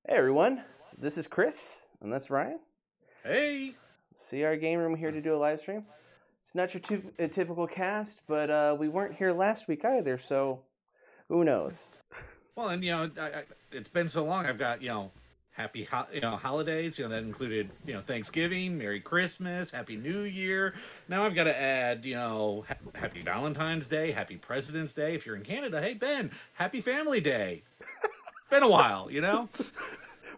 Hey everyone, this is Chris, and that's Ryan. Hey. CR Game Room here to do a live stream. It's not your typical cast, but we weren't here last week either, so who knows? Well, and it's been so long. I've got happy holidays. That included Thanksgiving, Merry Christmas, Happy New Year. Now I've got to add Happy Valentine's Day, Happy President's Day. If you're in Canada, hey Ben, Happy Family Day. Been a while.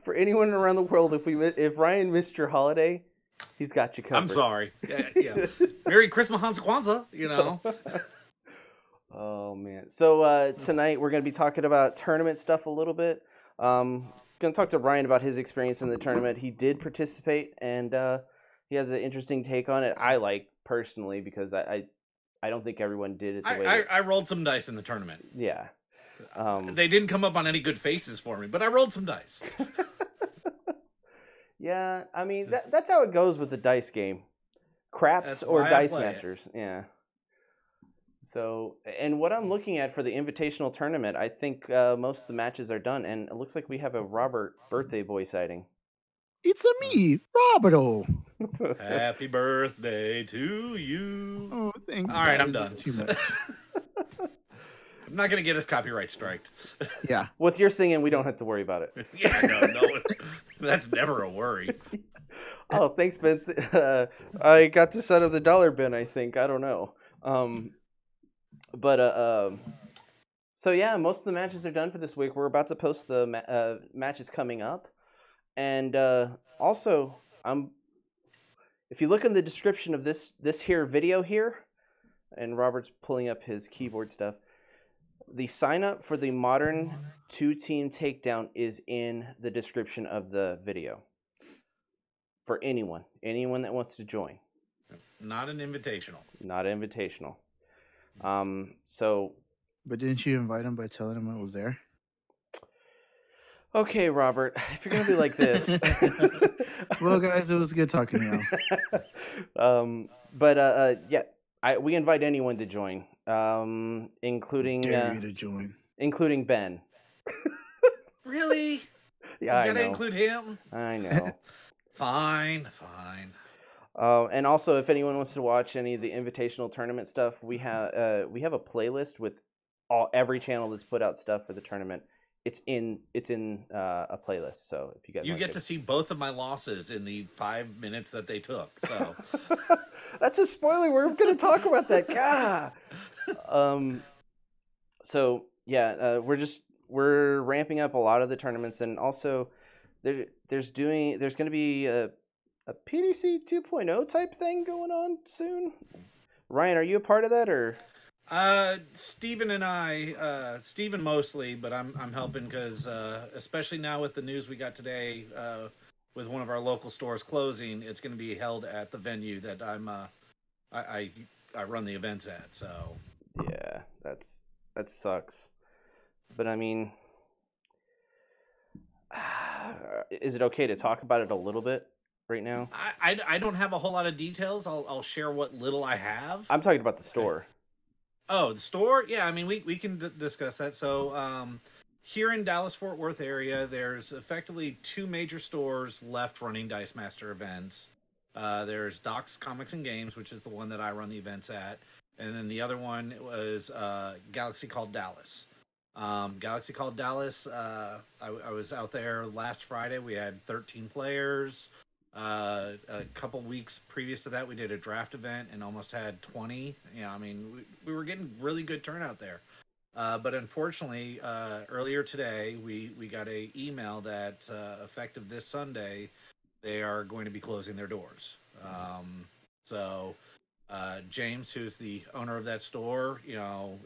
For anyone around the world, if Ryan missed your holiday, he's got you covered. I'm sorry. Yeah. Merry Christmas, Hanukkah, Kwanzaa. Oh man! So tonight we're gonna be talking about tournament stuff a little bit. Gonna talk to Ryan about his experience in the tournament. He did participate, and he has an interesting take on it. I like personally because I don't think everyone did it the way I rolled some dice in the tournament. Yeah. They didn't come up on any good faces for me, but I rolled some dice. Yeah, I mean that's how it goes with the dice game, craps or dice masters. Yeah. So, and what I'm looking at for the invitational tournament, I think most of the matches are done, and it looks like we have a Robert birthday boy sighting. It's a me, Roberto. Happy birthday to you. Oh, thanks. All right, I'm done. Too much. I'm not going to get us copyright striked. Yeah. With your singing, we don't have to worry about it. Yeah, no, that's never a worry. Oh, thanks, Ben. I got this out of the dollar bin, I think. I don't know. So yeah, most of the matches are done for this week. We're about to post the matches coming up. And also, if you look in the description of this here video here, and Robert's pulling up his keyboard stuff, the sign up for the Modern 2-team takedown is in the description of the video. For anyone that wants to join. Not an invitational. Not an invitational. So. But didn't you invite him by telling him it was there? Okay, Robert, if you're gonna be like this. Well, guys, it was good talking to you. Yeah, we invite anyone to join, including dare you to join, including Ben. Really? Yeah, you gotta include him. I know. Fine. And also, if anyone wants to watch any of the invitational tournament stuff, we have a playlist with every channel that's put out stuff for the tournament. It's in a playlist. So if you guys get to see both of my losses in the 5 minutes that they took. So that's a spoiler. We're going to talk about that. God. So yeah, we're ramping up a lot of the tournaments, and also there's going to be a PDC 2.0 type thing going on soon. Ryan, are you a part of that or? Steven and I, Steven mostly, but I'm helping because especially now with the news we got today, with one of our local stores closing, it's going to be held at the venue that I run the events at. So yeah, that sucks. But I mean, is it okay to talk about it a little bit right now? I don't have a whole lot of details. I'll share what little I have. I'm talking about the store. Oh, the store? Yeah, I mean, we can discuss that. So, here in Dallas-Fort Worth area, there's effectively 2 major stores left running Dice Master events. There's Doc's Comics and Games, which is the one that I run the events at. And then the other one was Galaxy Called Dallas. Galaxy Called Dallas, I was out there last Friday. We had 13 players. A couple weeks previous to that, we did a draft event and almost had 20. I mean, we were getting really good turnout there. But unfortunately, earlier today, we got an email that effective this Sunday, they are going to be closing their doors. So James, who's the owner of that store,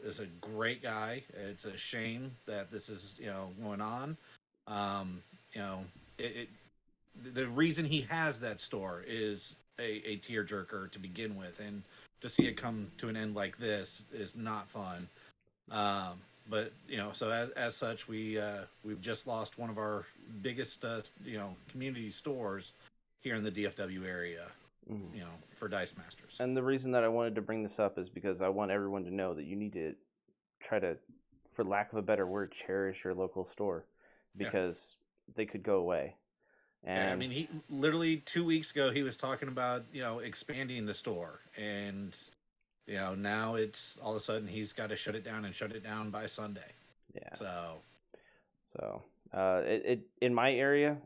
is a great guy. It's a shame that this is, going on. The reason he has that store is a tearjerker to begin with, and to see it come to an end like this is not fun. But so as such, we've just lost one of our biggest community stores here in the DFW area, for Dice Masters. And the reason that I wanted to bring this up is because I want everyone to know that you need to try to, for lack of a better word, cherish your local store, because they could go away. And Yeah, I mean, he literally 2 weeks ago he was talking about expanding the store, and now it's all of a sudden he's got to shut it down and shut it down by Sunday. yeah, So it in my area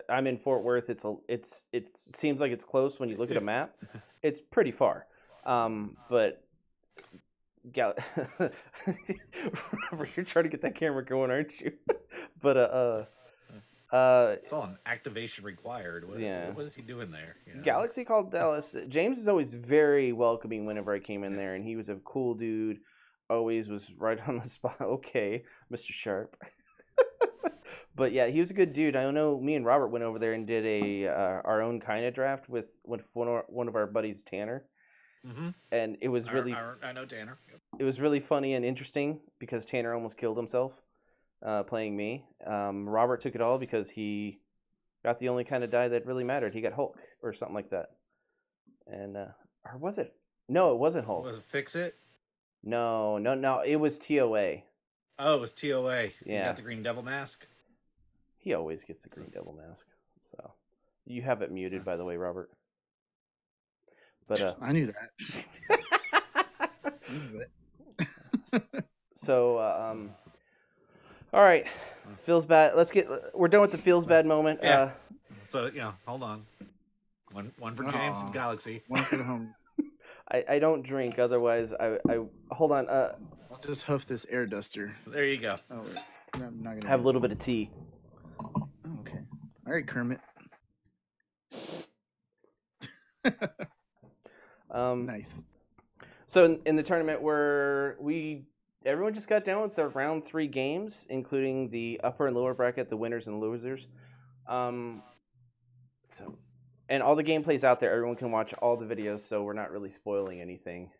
I'm in Fort Worth. It seems like it's close when you look at a map. It's pretty far, but you're trying to get that camera going, aren't you? But it's all an activation required. What is he doing there? Galaxy called Dallas. James is always very welcoming whenever I came in there, and he was a cool dude. Always was right on the spot. Okay, Mr. Sharp. But yeah, he was a good dude. I know me and Robert went over there and did a our own kind of draft with one of our buddies, Tanner. Mm-hmm. And it was really I know Tanner. Yep. It was really funny and interesting because Tanner almost killed himself playing me. Robert took it all because he got the only kind of die that really mattered. He got Hulk or something like that. And or was it? No, it wasn't Hulk. Was it Fix It? No. It was TOA. Oh, it was TOA. Yeah. You got the Green Devil mask? He always gets the Green Devil mask. So you have it muted, by the way, Robert. But I knew that. So all right, feels bad. We're done with the feels bad moment. Yeah. So hold on. One for James and Galaxy. One for the home. I don't drink, otherwise I hold on. I'll just huff this air duster. There you go. Oh, wait. I'm not gonna have a little bit of tea. Oh, okay. All right, Kermit. Nice. So in the tournament where everyone just got down with the round 3 games, including the upper and lower bracket, the winners and losers. And all the gameplay's out there. Everyone can watch all the videos, so we're not really spoiling anything.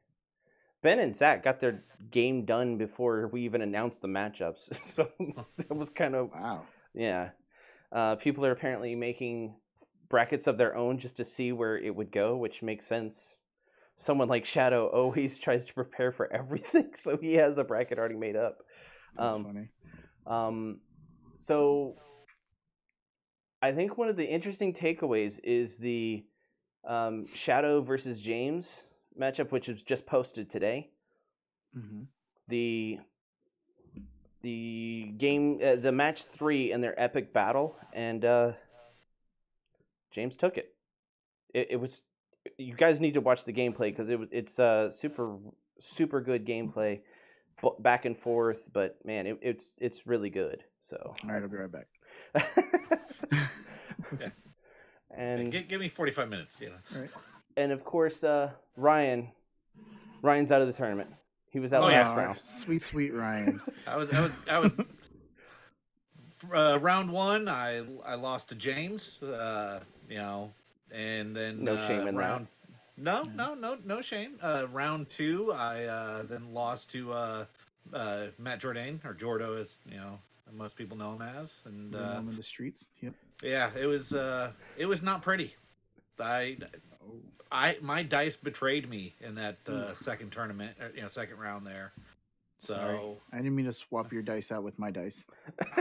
Ben and Zach got their game done before we even announced the matchups, so that was kind of wow. Yeah. People are apparently making brackets of their own just to see where it would go, which makes sense. Someone like Shadow always tries to prepare for everything, so he has a bracket already made up. That's funny. So I think one of the interesting takeaways is the Shadow versus James matchup, which was just posted today. Mm-hmm. The game, the match 3 in their epic battle, and James took it. It was. You guys need to watch the gameplay because it's super good gameplay, back and forth. But man, it's really good. So all right, I'll be right back. Okay. And give me 45 minutes. All right. And of course, Ryan's out of the tournament. He was out last round. Sweet Ryan. I was round 1. I lost to James. And then no shame in round. that. No shame. Round 2, I then lost to Matt Jourdain, or Jordo, as most people know him as, and him in the streets. Yep. Yeah, it was not pretty. My dice betrayed me in that second tournament, second round there. Sorry. So I didn't mean to swap your dice out with my dice.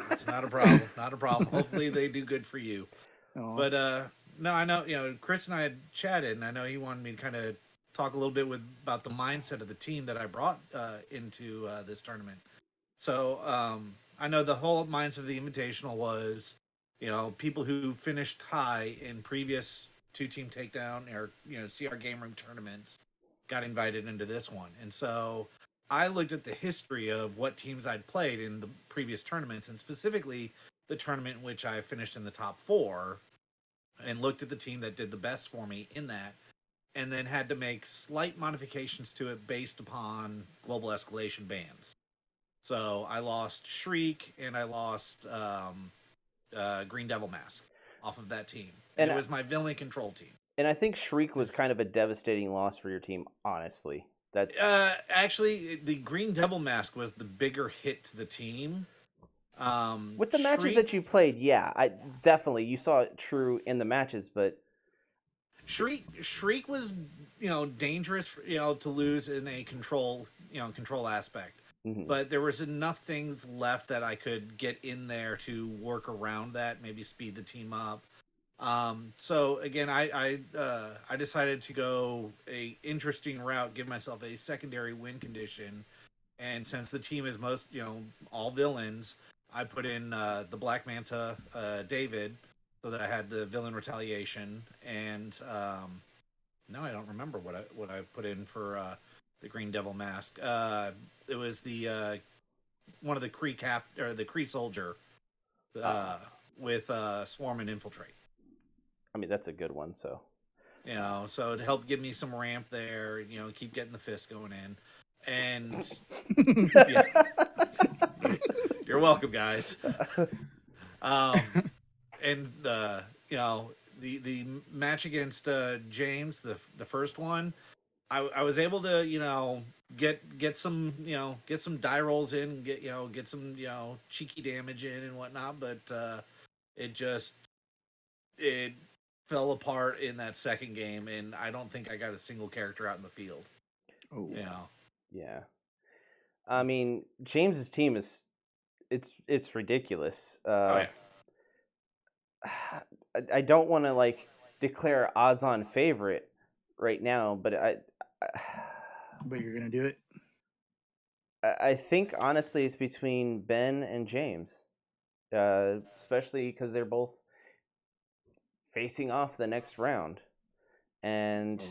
It's not a problem. Not a problem. Hopefully they do good for you. Aww. But no, I know Chris and I had chatted, and I know he wanted me to kind of talk a little bit about the mindset of the team that I brought into this tournament. So I know the whole mindset of the Invitational was, people who finished high in previous 2-team takedown or CR game room tournaments got invited into this one. And so I looked at the history of what teams I'd played in the previous tournaments, and specifically the tournament in which I finished in the top 4, and looked at the team that did the best for me in that, and then had to make slight modifications to it based upon global escalation bans. So I lost Shriek and I lost Green Devil Mask off of that team. And it was my villain control team. And I think Shriek was kind of a devastating loss for your team, honestly. That's actually, the Green Devil Mask was the bigger hit to the team. With the matches that you played, yeah, I definitely you saw it true in the matches, but Shriek was dangerous to lose in a control aspect. but there was enough things left that I could get in there to work around that, maybe speed the team up. So again, I decided to go a interesting route, give myself a secondary win condition, and since the team is most all villains, I put in the Black Manta David, so that I had the villain retaliation, and no, I don't remember what I put in for the Green Devil mask. It was the one of the Kree cap or the Kree soldier with Swarm and Infiltrate. I mean, that's a good one. So So it helped give me some ramp there. Keep getting the fist going in, and yeah, you're welcome, guys. And the match against James, the first one, I was able to get some get some die rolls in, get some cheeky damage in and whatnot, but it just it fell apart in that second game, and I don't think I got a single character out in the field. Oh, yeah. I mean, James's team is it's ridiculous. Oh yeah. I don't want to like declare odds-on favorite right now, but but you're gonna do it. I think honestly it's between Ben and James, especially because they're both facing off the next round, and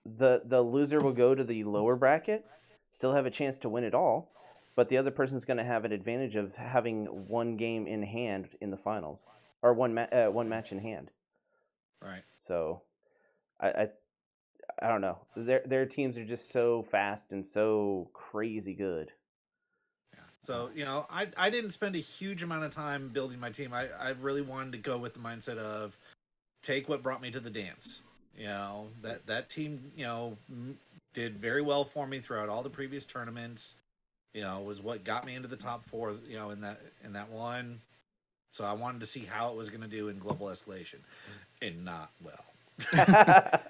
the loser will go to the lower bracket, still have a chance to win it all, but the other person's going to have an advantage of having one game in hand in the finals, or one match in hand. Right. So, I don't know. Their teams are just so fast and so crazy good. Yeah. So I didn't spend a huge amount of time building my team. I really wanted to go with the mindset of take what brought me to the dance. That team did very well for me throughout all the previous tournaments. Was what got me into the top four. In that one. So I wanted to see how it was going to do in global escalation, and not well.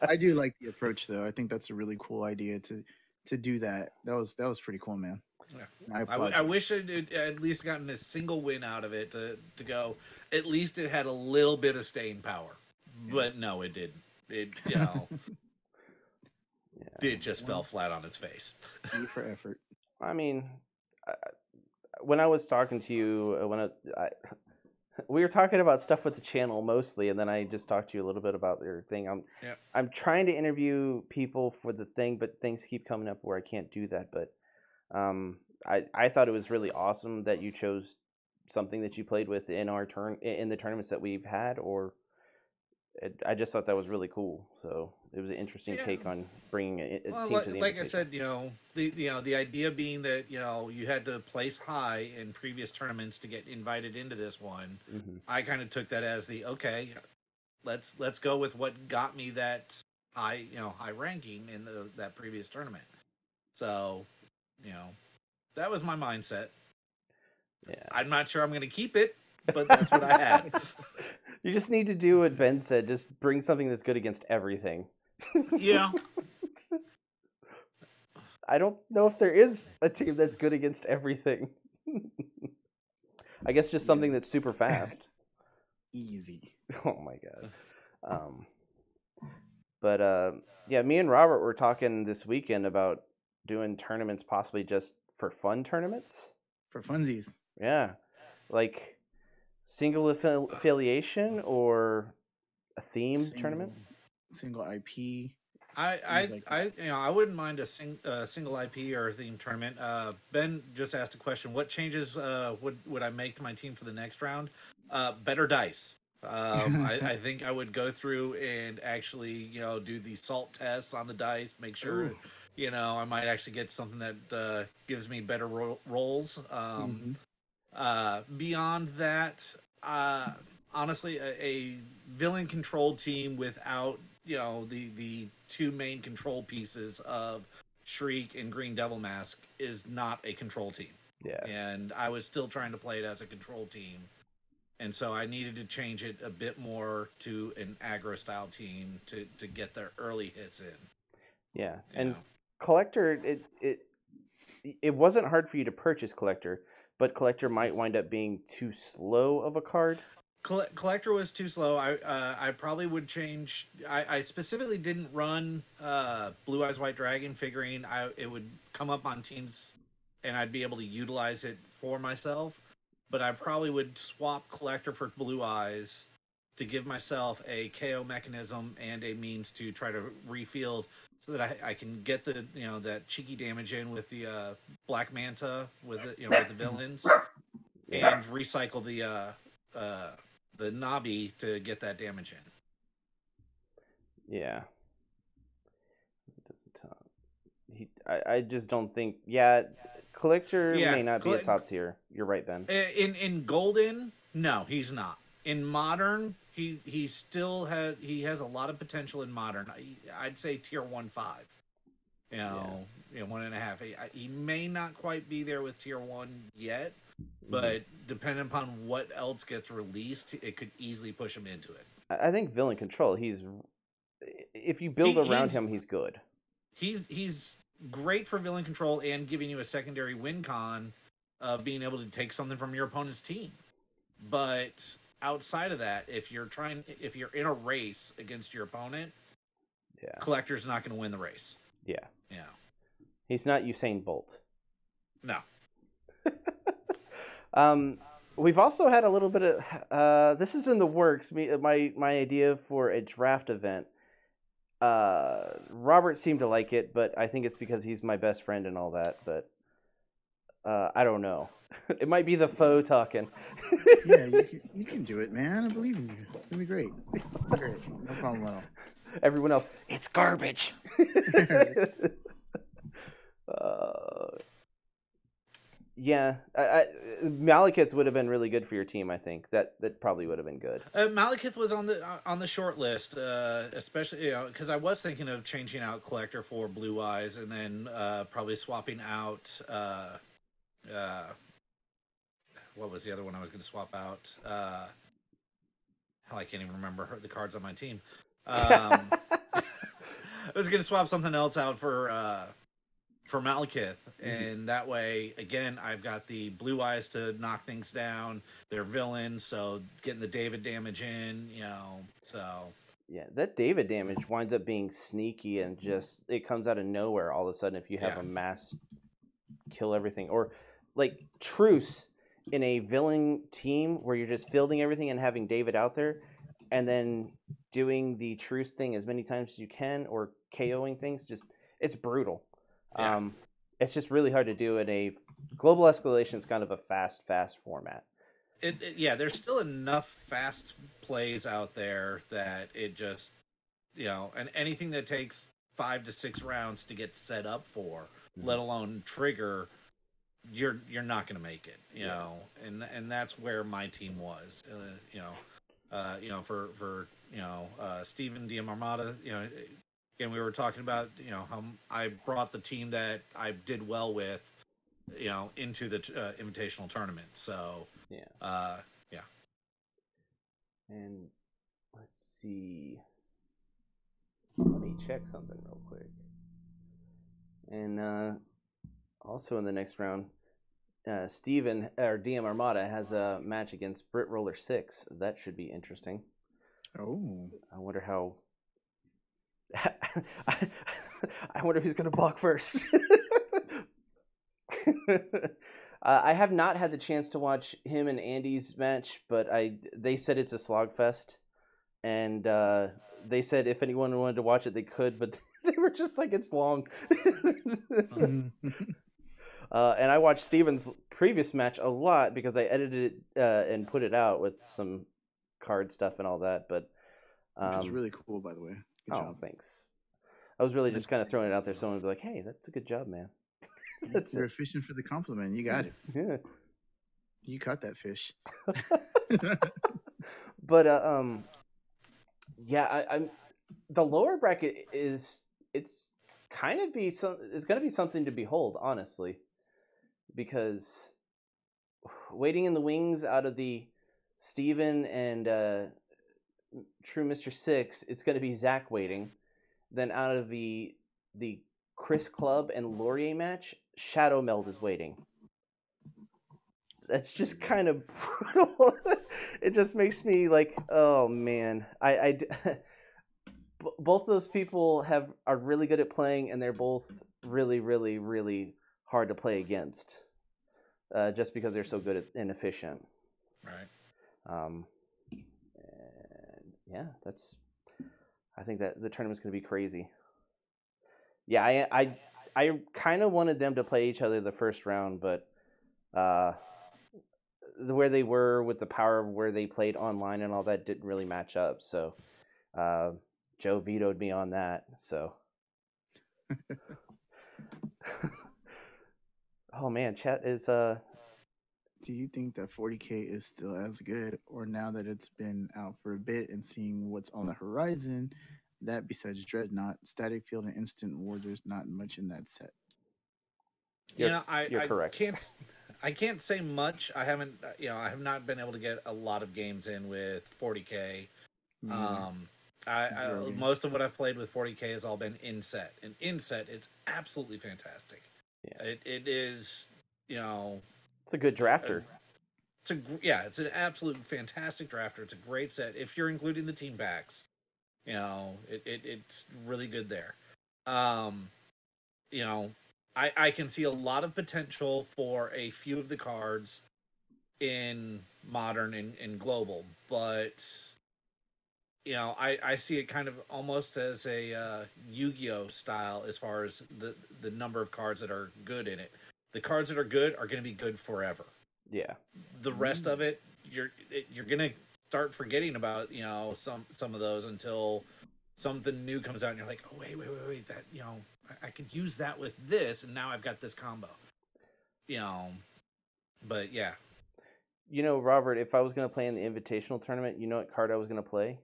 I do like the approach though. I think that's a really cool idea to do that. That was pretty cool, man. Yeah. I wish I'd at least gotten a single win out of it to go. At least it had a little bit of staying power, but no, it didn't. It it just fell flat on its face. E for effort. I mean, when I was talking to you, we were talking about stuff with the channel mostly, and then I just talked to you a little bit about your thing. I'm trying to interview people for the thing, but things keep coming up where I can't do that. But I thought it was really awesome that you chose something that you played with in in the tournaments that we've had, I just thought that was really cool. So it was an interesting take on bringing a team to the like invitation. I said, the idea being that you had to place high in previous tournaments to get invited into this one. Mm-hmm. I kind of took that as the okay, let's go with what got me that high ranking in that previous tournament. So that was my mindset. Yeah, I'm not sure I'm going to keep it, but that's what I had. You just need to do what Ben said. Just bring something that's good against everything. Yeah. I don't know if there is a team that's good against everything. I guess just something that's super fast. Easy. Oh my god. But yeah, me and Robert were talking this weekend about doing tournaments, possibly just for fun tournaments. For funsies. Yeah, like single affiliation or a theme tournament. Single IP. I wouldn't mind a single IP or a theme tournament. Ben just asked a question: what changes would I make to my team for the next round? Better dice. I think I would go through and actually do the salt test on the dice, make sure. Ooh. I might actually get something that gives me better rolls. Beyond that, honestly, a villain controlled team without the two main control pieces of Shriek and Green Devil Mask is not a control team. Yeah, and I was still trying to play it as a control team, and so I needed to change it a bit more to an aggro style team to get their early hits in. Yeah, and Collector, it wasn't hard for you to purchase Collector, but Collector might wind up being too slow of a card. Collector was too slow. I probably would change. I specifically didn't run Blue Eyes White Dragon, figuring it would come up on teams, and I'd be able to utilize it for myself. But I probably would swap Collector for Blue Eyes to give myself a KO mechanism and a means to try to refield, so that I can get the that cheeky damage in with the Black Manta with with the villains, Yeah. and recycle the Nabi to get that damage in. Yeah. It doesn't tell. I just don't think. Yeah, Collector Yeah, may not be a top tier. You're right, Ben. in Golden, no, he's not. In Modern, he still has a lot of potential in Modern. I'd say tier 1.5. You know, 1.5. He may not quite be there with tier 1 yet, but depending upon what else gets released, it could easily push him into it. I think Villain Control. If you build around him, he's good. He's great for villain control and giving you a secondary win con of being able to take something from your opponent's team. But outside of that, if you're in a race against your opponent, Collector's not going to win the race. Yeah. Yeah. He's not Usain Bolt. No. We've also had a little bit of this is in the works. My idea for a draft event. Robert seemed to like it, but I think it's because he's my best friend and all that. But I don't know. It might be the foe talking. Yeah, you can do it, man. I believe in you. It's gonna be great. Great. No problem at all. Everyone else, it's garbage. Yeah, Malekith would have been really good for your team. I think that probably would have been good. Malekith was on the short list, especially because I was thinking of changing out Collector for Blue Eyes, and then probably swapping out. What was the other one I was going to swap out? Hell, I can't even remember the cards on my team. I was going to swap something else out for Malekith, and that way, again, I've got the Blue Eyes to knock things down. They're villains, so getting the David damage in, so. Yeah, that David damage winds up being sneaky and just it comes out of nowhere all of a sudden if you have a mass kill everything, or like Truce in a villain team where you're just fielding everything and having David out there and then doing the Truce thing as many times as you can, or KOing things. It's brutal. Yeah. It's just really hard to do in a global escalation. Is kind of a fast format. There's still enough fast plays out there that it just, and anything that takes 5 to 6 rounds to get set up for, let alone trigger, you're not going to make it, and that's where my team was, for Steven Diamarmata, again, we were talking about, how I brought the team that I did well with, into the invitational tournament. So, yeah. And let's see. Let me check something real quick. And also in the next round, Steven, or DM Armada, has a match against Brit Roller 6. That should be interesting. Oh. I wonder how... I wonder who's going to block first. I have not had the chance to watch him and Andy's match, but they said it's a slogfest, and they said if anyone wanted to watch it, they could, but they were just like, it's long. And I watched Steven's previous match a lot because I edited it and put it out with some card stuff and all that. But which is really cool, by the way. Good job. Thanks. I was really just kind of throwing it out there. Someone would be like, "Hey, that's a good job, man." You're efficient for the compliment. You got it. Yeah. You caught that fish. But I'm the lower bracket is going to be something to behold, honestly, because waiting in the wings out of the Steven and True Mr. Six, it's going to be Zach waiting. Then out of the Chris Club and Laurier match, Shadow Meld is waiting. That's just kind of brutal. It just makes me like, oh man, both those people are really good at playing, and they're both really, really, really hard to play against, just because they're so good and efficient. Right. And yeah, I think that the tournament's going to be crazy. Yeah, I kind of wanted them to play each other the first round, but where they were with the power of where they played online and all that didn't really match up. So Joe vetoed me on that. So oh man, chat is Do you think that 40K is still as good, or now that it's been out for a bit and seeing what's on the horizon, that besides Dreadnought, Static Field, and Instant War, there's not much in that set? you're correct. I can't say much. I haven't, I have not been able to get a lot of games in with 40K. Me neither. Zero games. Most of what I've played with 40K has all been in set, and in set it's absolutely fantastic. Yeah. It is, It's a good drafter. It's an absolute fantastic drafter. It's a great set if you're including the team packs. It's really good there. I can see a lot of potential for a few of the cards in modern and global, but I see it kind of almost as a Yu-Gi-Oh style as far as the number of cards that are good in it. The cards that are good are going to be good forever. Yeah. The rest of it, you're going to start forgetting about some of those until something new comes out and you're like, oh wait, that I could use that with this, and now I've got this combo. But yeah. Robert, if I was going to play in the Invitational tournament, you know what card I was going to play?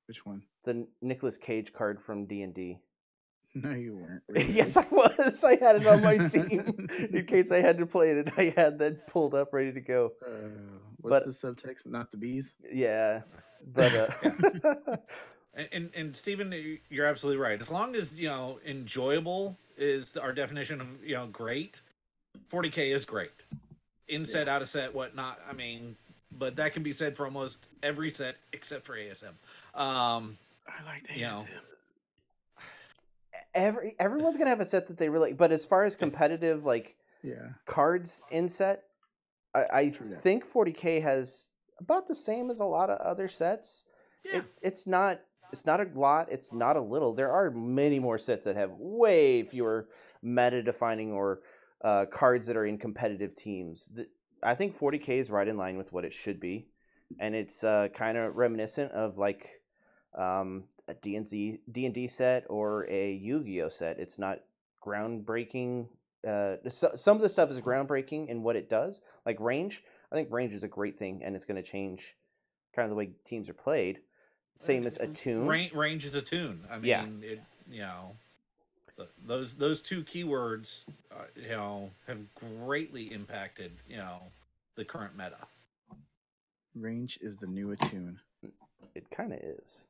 Which one? The Nicolas Cage card from D&D. No, you weren't. Really. Yes, I was. I had it on my team in case I had to play it. I had that pulled up, ready to go. What's the subtext? Not the bees? Yeah, but And Steven, you're absolutely right. As long as enjoyable is our definition of great, 40K is great. In set, out of set, whatnot. I mean, but that can be said for almost every set except for ASM. I like the ASM. Everyone's gonna have a set that they really. But as far as competitive, cards in set, I think 40K has about the same as a lot of other sets. Yeah. It's not a lot. It's not a little. There are many more sets that have way fewer meta defining or cards that are in competitive teams. I think 40K is right in line with what it should be, and it's kind of reminiscent of a D&D set or a Yu-Gi-Oh set. It's not groundbreaking. Some of the stuff is groundbreaking in what it does, like range. I think range is a great thing, and it's going to change kind of the way teams are played. Same as attune. Range is attune. I mean, those two keywords, have greatly impacted, the current meta. Range is the new attune. It kind of is.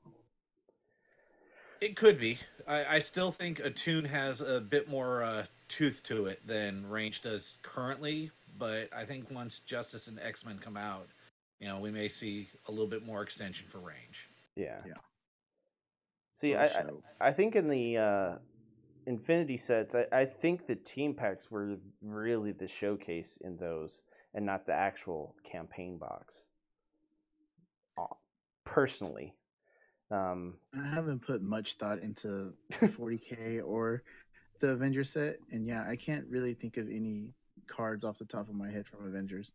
It could be. I still think attune has a bit more tooth to it than range does currently, but I think once Justice and X-Men come out, we may see a little bit more extension for range. Yeah. See, I think in the Infinity sets, I think the team packs were really the showcase in those, and not the actual campaign box. Personally, I haven't put much thought into 40K or the Avengers set, and yeah, I can't really think of any cards off the top of my head from Avengers.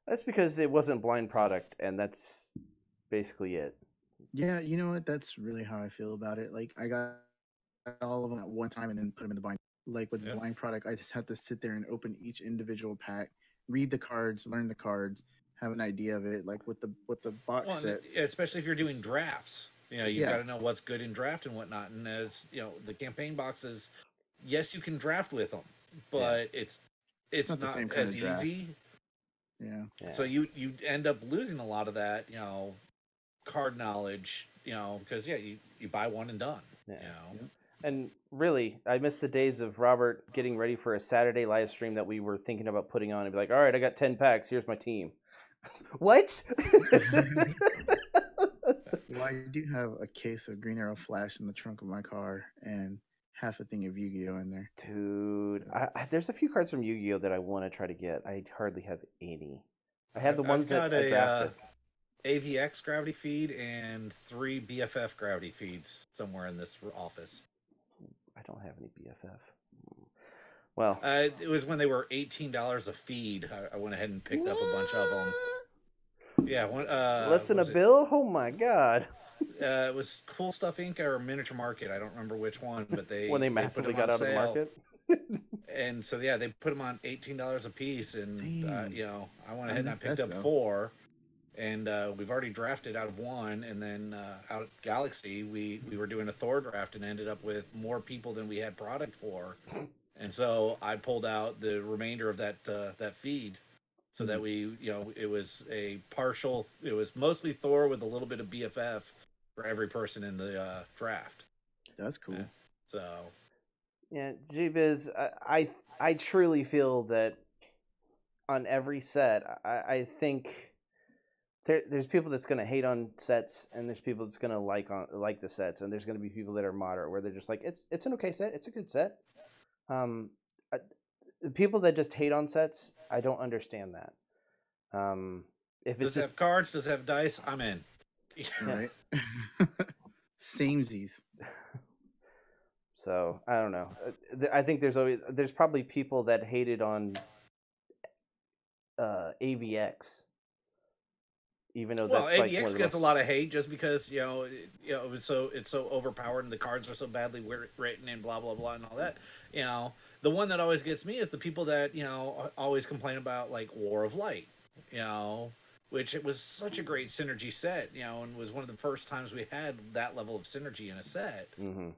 That's because it wasn't blind product, and that's basically it. Yeah, you know what? That's really how I feel about it. Like, I got all of them at one time and then put them in the bind. Like with blind product, I just had to sit there and open each individual pack, read the cards, learn the cards, have an idea of it. Like with the box sets, especially if you're doing drafts, you've got to know what's good in draft and whatnot. And as the campaign boxes, yes, you can draft with them, but it's not the same as easy. Yeah. So you end up losing a lot of that, card knowledge, because you buy one and done. And really, I miss the days of Robert getting ready for a Saturday live stream that we were thinking about putting on and be like, all right, I got 10 packs. Here's my team. What? Well, I do have a case of Green Arrow Flash in the trunk of my car and half a thing of Yu-Gi-Oh in there. Dude, there's a few cards from Yu-Gi-Oh that I want to try to get. I hardly have any. I have the ones I've that got I drafted. AVX gravity feed and 3 BFF gravity feeds somewhere in this office. I don't have any BFF. Well, it was when they were $18 a feed. I went ahead and picked up a bunch of them. Yeah, less than a bill? Oh my god. It was Cool Stuff Inc. or Miniature Market. I don't remember which one, but when they massively got out of the market. And so yeah, they put them on $18 a piece, and I went ahead and I picked up 4, and we've already drafted out of 1, and then out at Galaxy we were doing a Thor draft and ended up with more people than we had product for, and so I pulled out the remainder of that feed. So that it was mostly Thor with a little bit of BFF for every person in the draft. That's cool. So, yeah, G-Biz, I truly feel that on every set, I think there's people that's going to hate on sets, and there's people that's going to like the sets, and there's going to be people that are moderate, where they're just like, it's an okay set, it's a good set. People that just hate on sets, I don't understand that. If it's just have cards, does it have dice, I'm in. Right. Samesies. So I don't know. I think there's probably people that hated on AVX, even though that's like AVX gets a lot of hate just because it's so overpowered and the cards are so badly written and blah blah blah and all that. The one that always gets me is the people that always complain about like War of Light, which it was such a great synergy set, and was one of the first times we had that level of synergy in a set. Mm-hmm.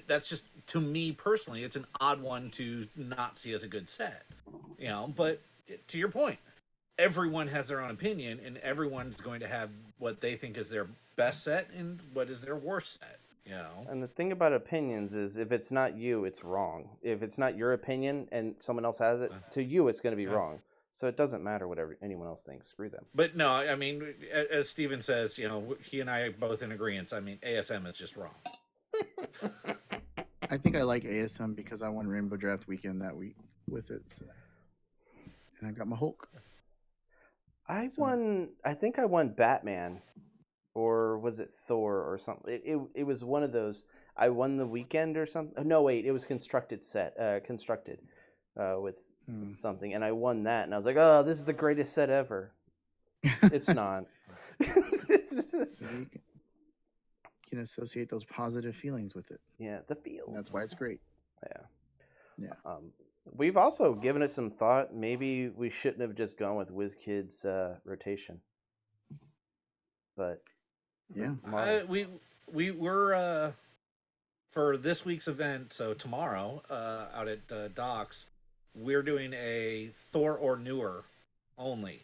That's just, to me personally, it's an odd one to not see as a good set. But to your point, everyone has their own opinion, and everyone's going to have what they think is their best set and what is their worst set. And the thing about opinions is, if it's not you, it's wrong. If it's not your opinion and someone else has it, to you, it's going to be wrong. So it doesn't matter whatever anyone else thinks. Screw them. But no, I mean, as Steven says, he and I are both in agreement. I mean, ASM is just wrong. I think I like ASM because I won Rainbow Draft Weekend that week with it. So. And I got my Hulk. I think I won Batman, or was it Thor or something? It was one of those. I won the weekend or something. No, wait, it was constructed with something, and I won that, and I was like, oh, this is the greatest set ever. It's not. So you can associate those positive feelings with it. Yeah, the feels. And that's why it's great. Yeah. We've also given it some thought. Maybe we shouldn't have just gone with WizKid's rotation. But yeah, we were for this week's event. So tomorrow, out at Docks, we're doing a Thor or newer only.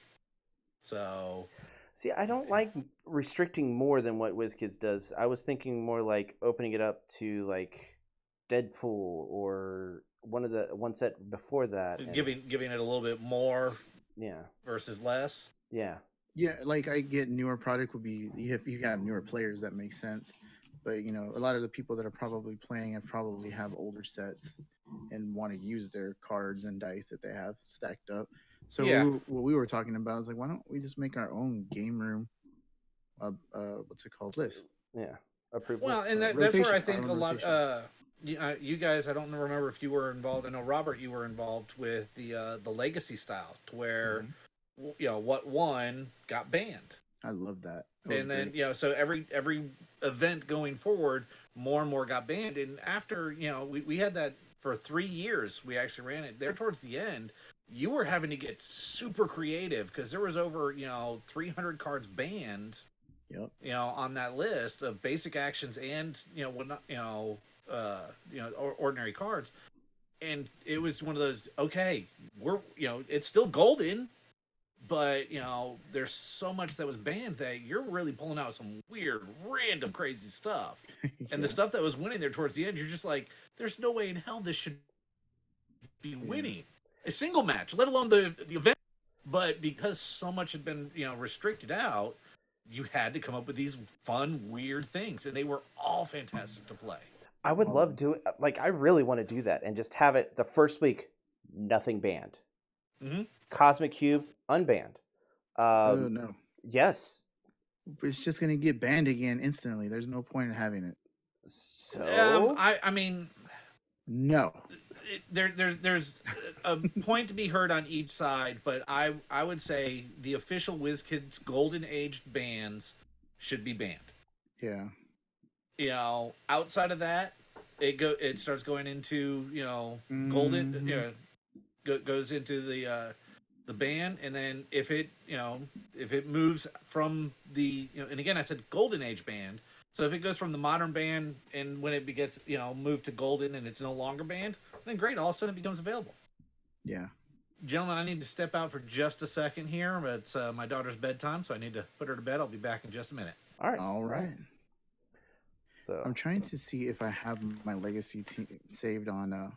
So, see, I don't like restricting more than what WizKids does. I was thinking more like opening it up to like Deadpool or one set before that, giving it a little bit more, yeah, versus less. Yeah, like I get newer product would be if you have newer players, that makes sense. But a lot of the people that are probably playing probably have older sets and want to use their cards and dice that they have stacked up. So what we were talking about is like, why don't we just make our own game room what's it called, list? Yeah, approved well list. And that's where I think a lot you guys, I don't remember if you were involved. I know, Robert, you were involved with the legacy style, to where what won got banned. I love that. And then great. So every event going forward, more and more got banned. And after we had that for 3 years, we actually ran it. There towards the end, you were having to get super creative because there was over 300 cards banned. Yep. On that list of basic actions and ordinary cards, and it was one of those. Okay, we're it's still golden, but there's so much that was banned that you're really pulling out some weird, random, crazy stuff. And the Yeah, stuff that was winning there towards the end, you're just like, there's no way in hell this should be yeah. winning a single match, let alone the event. But because so much had been restricted out, you had to come up with these fun, weird things, and they were all fantastic to play. I would All of love them. to like I really want to do that and just have it the first week nothing banned. Hmm. Cosmic Cube unbanned. Oh no, Yes. it's just gonna get banned again instantly. There's no point in having it. So I mean, No. there's a point to be heard on each side, but I would say the official WizKids Golden Aged bands should be banned. Yeah. Outside of that, it starts going into golden. Mhm. Goes into the ban, and then if it moves from the and again I said golden age band, so if it goes from the modern band and when it gets moved to golden and it's no longer banned, then great, all of a sudden it becomes available. Yeah. Gentlemen, I need to step out for just a second here, but it's my daughter's bedtime, so I need to put her to bed. I'll be back in just a minute. all right. All right. So I'm trying to see if I have my legacy team saved on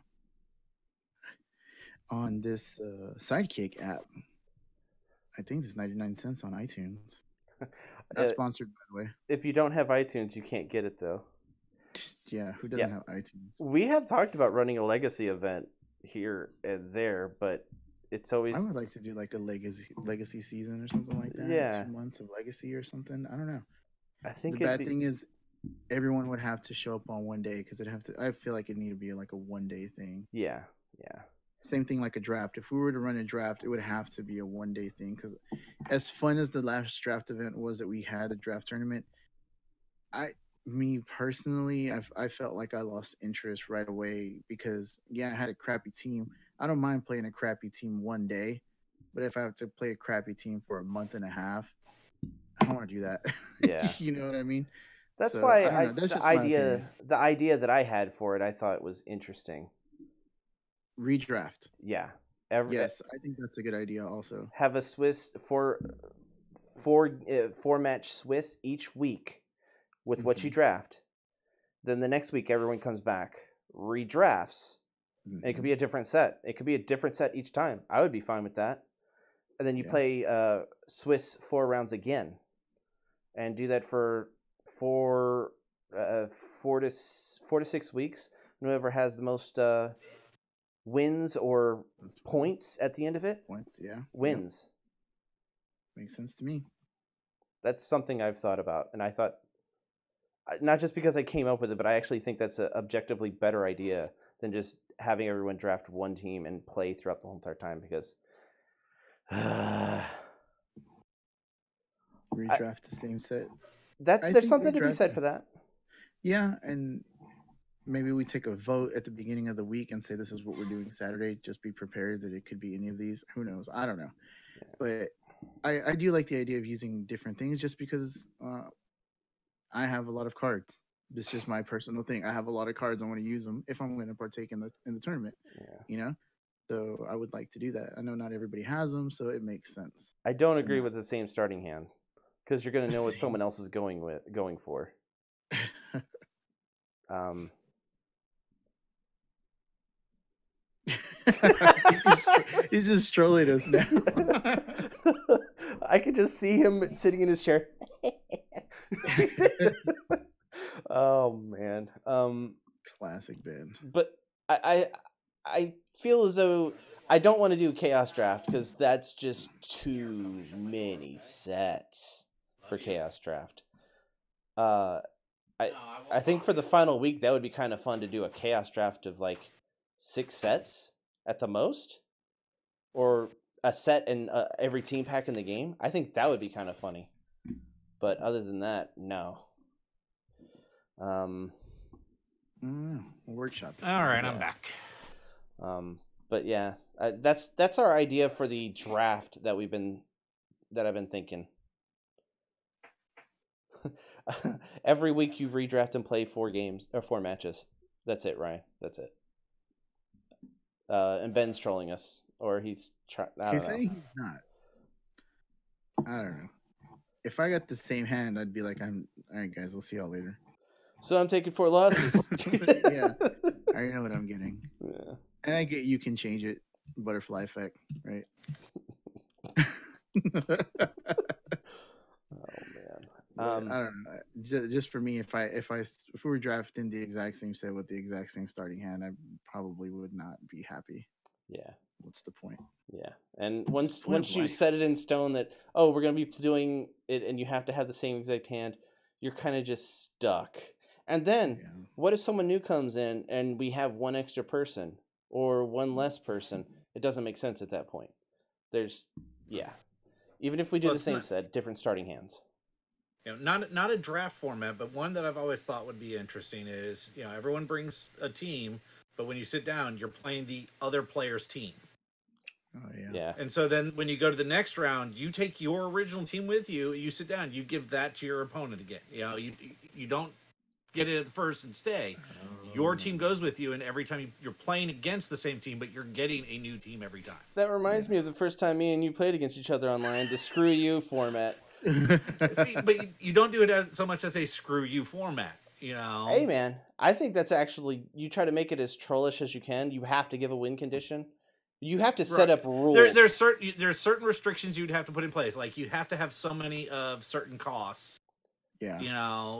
this Sidekick app. I think it's 99 cents on iTunes. Not uh, sponsored, by the way. if you don't have iTunes, you can't get it though. Yeah, who Yeah. doesn't have iTunes? We have talked about running a legacy event here and there, but it's I always would like to do like a legacy season or something like that. yeah. 2 months of legacy or something. I don't know. I The think it'd bad be thing is everyone would have to show up on one day because it'd have to. I feel like it need to be like a 1 day thing. yeah. Same thing like a draft. If we were to run a draft, it would have to be a 1 day thing because as fun as the last draft event was that we had, the draft tournament, me personally, I felt like I lost interest right away because yeah, I had a crappy team. I don't mind playing a crappy team 1 day, but if I have to play a crappy team for a month and a half, I don't want to do that. Yeah. You know what I mean? That's So why I don't I know. That's just my opinion. the idea that I had for it I thought was interesting. Redraft. Yeah. Every Yes, I think that's a good idea. Also, have a Swiss four match Swiss each week with what you Mhm. draft. Then the next week everyone comes back, redrafts, and it could Mhm. be a different set. It could be a different set each time. I would be fine with that. And then you Yeah. play Swiss 4 rounds again, and do that for four, 4 to 6 weeks. And whoever has the most wins or That's points at the end of it points. Yeah. Yep. wins. Makes sense to me. That's something I've thought about, and I thought not just because I came up with it, but I actually think that's an objectively better idea than just having everyone draft one team and play throughout the whole entire time. Because Redraft the same set. I there's think something to be said redraft. for that. Yeah, and maybe we take a vote at the beginning of the week and say this is what we're doing Saturday. Just be prepared that it could be any of these. Who knows? I don't know. But I do like the idea of using different things just because I have a lot of cards. This is just my personal thing. I have a lot of cards. I want to use them if I'm going to partake in the tournament. Yeah. You know, so I would like to do that. I know not everybody has them, so it makes sense. I don't to agree not- with the same starting hand because you're going to know what someone else is going for. He's just trolling us now. I could just see him sitting in his chair. Oh man. Classic Ben. But I feel as though I don't want to do Chaos Draft because that's just too many sets for Chaos Draft. I think for the final week that would be kind of fun to do a Chaos Draft of like 6 sets at the most, or a set in every team pack in the game. I think that would be kind of funny. But other than that, no. Workshop. All right, Yeah. I'm back. But yeah, that's our idea for the draft that I've been thinking. Every week you redraft and play 4 games or 4 matches. That's it, Ryan. That's it. And Ben's trolling us, or he's trying. I He's don't know. saying he's not. I don't know. If I got the same hand, I'd be like, "I'm all right, guys. We'll see y'all later." So I'm taking 4 losses. Yeah, I already know what I'm getting, Yeah. and I get you can change it, butterfly effect, right? Oh man. But I don't know. Just for me, if we were drafting the exact same set with the exact same starting hand, I probably would not be happy. Yeah. What's the point? Yeah. And What's the point of once you life? set it in stone that we're going to be doing it and you have to have the same exact hand, you're kind of just stuck. And then Yeah. what if someone new comes in and we have one extra person or one less person? It doesn't make sense at that point. There's yeah. Even if we do Well, the it's same not, set, different starting hands. not a draft format, but one that I've always thought would be interesting is, everyone brings a team, but when you sit down, you're playing the other player's team. Oh yeah. Yeah. And so then when you go to the next round, you take your original team with you, you sit down, you give that to your opponent again. You don't get it at the first and stay. Your team goes with you, and every time you're playing against the same team, but you're getting a new team every time. That reminds me of the first time me and you played against each other online, the screw you format. See, but you don't do it so much as a screw you format. Hey man, I think that's actually you try to make it as trollish as you can. You have to give a win condition. You have to set up rules. There's certain restrictions you'd have to put in place. Like you have to have so many of certain costs. Yeah.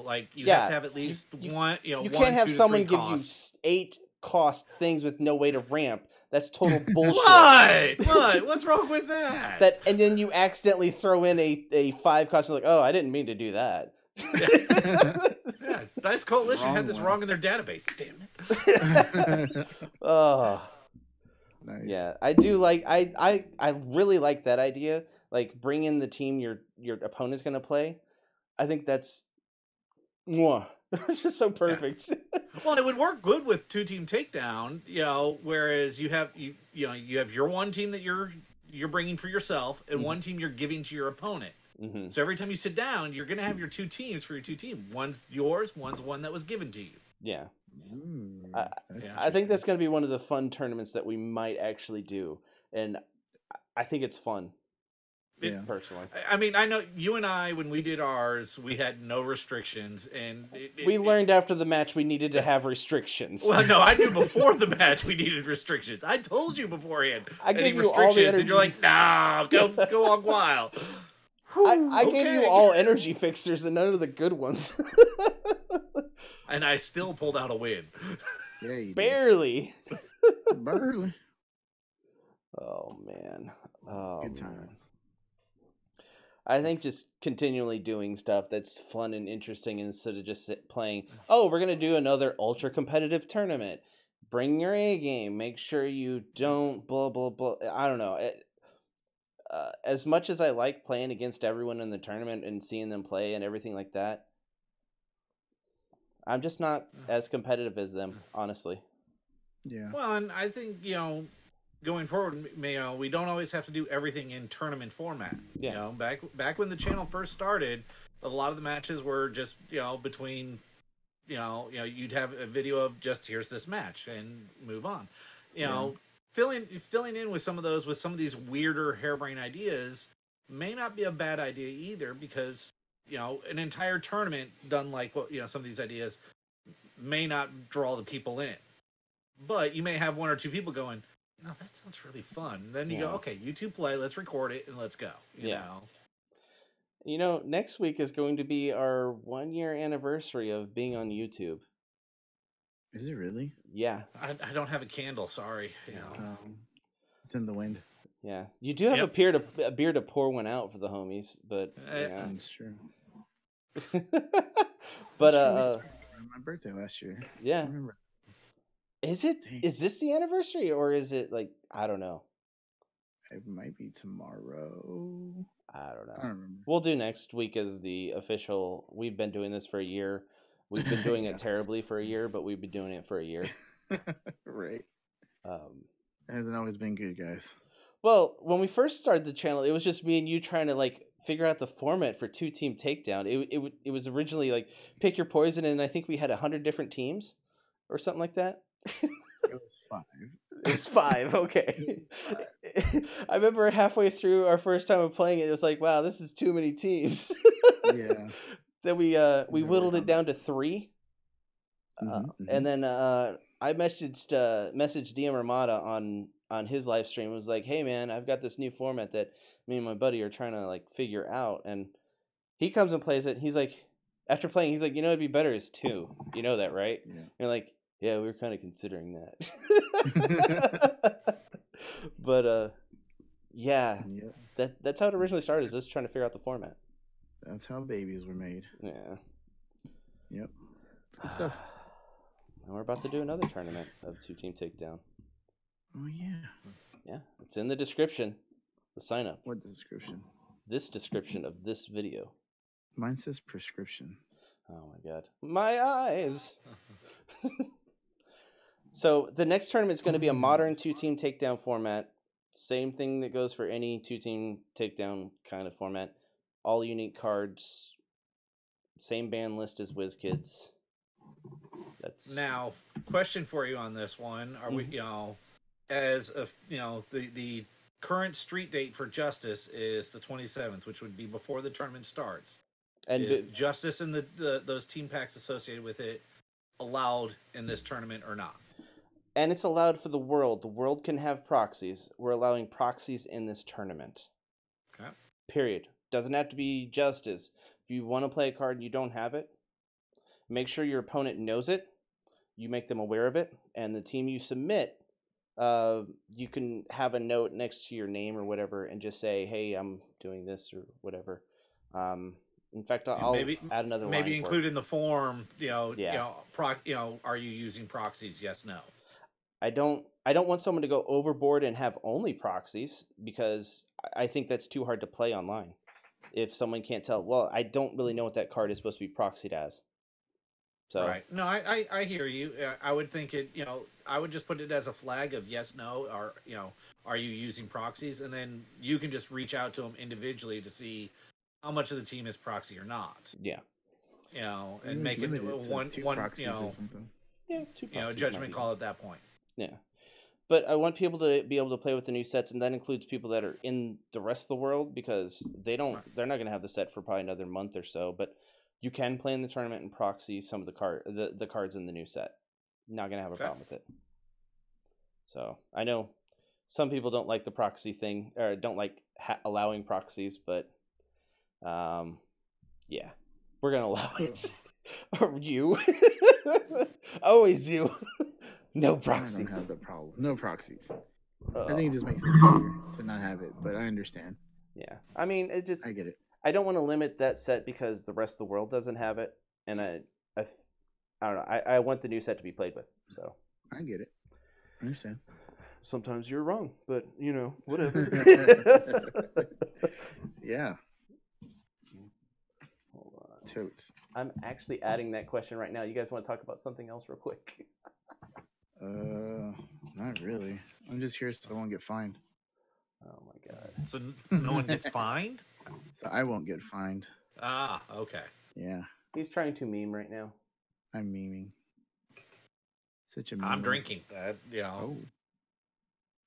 Like you have to have at least one. You one, can't have 2 to someone 3 give costs. you 8 cost things with no way to ramp. That's total bullshit. What? What's wrong with that? And then you accidentally throw in a 5 cost. You're like, oh, I didn't mean to do that. Yeah, Dice Coalition had this wrong in their database. Damn it. Oh. Nice. Yeah, I do like I really like that idea. Like bring in the team your opponent's gonna play. I think that's mwah. It's just so perfect. Yeah. Well, it would work good with 2-team takedown, whereas you have your one team that you're bringing for yourself and one team you're giving to your opponent. Mm-hmm. So every time you sit down, you're going to have your 2 teams for your 2 teams. One's yours, one's one that was given to you. Yeah. Ooh, I think that's going to be one of the fun tournaments that we might actually do, and I think it's fun. Yeah. Personally, I mean, I know you and I, when we did ours, we had no restrictions, and we learned after the match we needed to have restrictions. Well, no, I knew before the match we needed restrictions. I told you beforehand. I gave you all the energy, and you're like, "Nah, go on wild." I gave you all energy fixers and none of the good ones. And I still pulled out a win. Yeah, you barely. Barely. Oh man. Oh, Good man. times. I think just continually doing stuff that's fun and interesting instead of just playing, oh, we're going to do another ultra competitive tournament. Bring your A game. Make sure you don't blah, blah, blah. I don't know. As much as I like playing against everyone in the tournament and seeing them play and everything like that, I'm just not as competitive as them, honestly. Yeah. Well, and I think, going forward, we don't always have to do everything in tournament format. Yeah. Back when the channel first started, a lot of the matches were just, between, you'd have a video of just here's this match and move on. Filling in with some of these weirder harebrained ideas may not be a bad idea either, because an entire tournament done like what some of these ideas may not draw the people in, but you may have 1 or 2 people going, that sounds really fun. And then you go, okay, you 2 play, let's record it and let's go. You know, next week is going to be our 1-year anniversary of being on YouTube. Is it really? Yeah. I don't have a candle. Sorry. It's in the wind. Yeah. You do have a beer to pour one out for the homies, but yeah. That's true. But my birthday last year. Yeah. I remember. Is this the anniversary or is it like, I don't know. It might be tomorrow. I don't know. I don't remember. We'll do next week as the official. We've been doing this for a year. We've been doing it terribly for a year, but we've been doing it for a year. Right. It hasn't always been good, guys. Well, when we first started the channel, it was just me and you trying to like figure out the format for 2-team takedown. It was originally like pick your poison, and I think we had 100 different teams or something like that. It was 5. It was 5. Okay. 5. I remember halfway through our first time of playing it, it was like, wow, this is too many teams. Yeah. Then we Gotta whittled work it on down to 3. And then I messaged DM Armada on his live stream. It was like, hey man, I've got this new format that me and my buddy are trying to like figure out. And he comes and plays it. He's like, after playing, he's like, it'd be better as 2. You know that, right? Yeah. You're like, yeah, we were kind of considering that. But yeah, Yep. that's how it originally started. Is this trying to figure out the format? That's how babies were made. Yeah. Yep. It's good stuff. And we're about to do another tournament of 2-team takedown. Oh yeah. Yeah, it's in the description. The sign up. What description? This description of this video. Mine says prescription. Oh my god. My eyes. So the next tournament is going to be a modern 2-team takedown format. Same thing that goes for any 2-team takedown kind of format. All unique cards. Same ban list as WizKids. That's Now, question for you on this one: Are we, as of the current street date for Justice is the 27th, which would be before the tournament starts. and Is Justice and those team packs associated with it allowed in this tournament or not? and it's allowed for the world. The world can have proxies. We're allowing proxies in this tournament. Okay. Period. Doesn't have to be Justice. If you want to play a card and you don't have it, make sure your opponent knows it. You make them aware of it, and the team you submit, you can have a note next to your name or whatever, and just say, "Hey, I'm doing this" or whatever. In fact, I'll add another line. Maybe include for it. in the form. Yeah. Are you using proxies? Yes, no. I don't want someone to go overboard and have only proxies, because I think that's too hard to play online. If someone can't tell, well, I don't really know what that card is supposed to be proxied as. So Right. No, I hear you. I would think it. I would just put it as a flag of yes, no, or are you using proxies, and then you can just reach out to them individually to see how much of the team is proxy or not. Yeah. And make it one proxies or something. Yeah, 2 proxies. Judgment call at that point. Yeah. But I want people to be able to play with the new sets, and that includes people that are in the rest of the world, because they're not going to have the set for probably another month or so. But you can play in the tournament and proxy some of the cards in the new set. Not going to have a problem with it. So I know some people don't like the proxy thing, or don't like allowing proxies, but yeah, we're going to allow it. Or you. Always you. No proxies. I don't have the problem. No proxies. Uh-oh. I think it just makes it easier to not have it, but I understand. Yeah. I mean, I get it. I don't want to limit that set because the rest of the world doesn't have it, and I don't know. I want the new set to be played with. So I get it. I understand. Sometimes you're wrong, but whatever. Yeah. Hold on. Totes. I'm actually adding that question right now. You guys want to talk about something else real quick? Not really. I'm just here so I won't get fined. Oh my god. So no one gets fined? So I won't get fined. Ah, okay. Yeah. He's trying to meme right now. I'm memeing. Such a meme. I'm drinking that, Oh.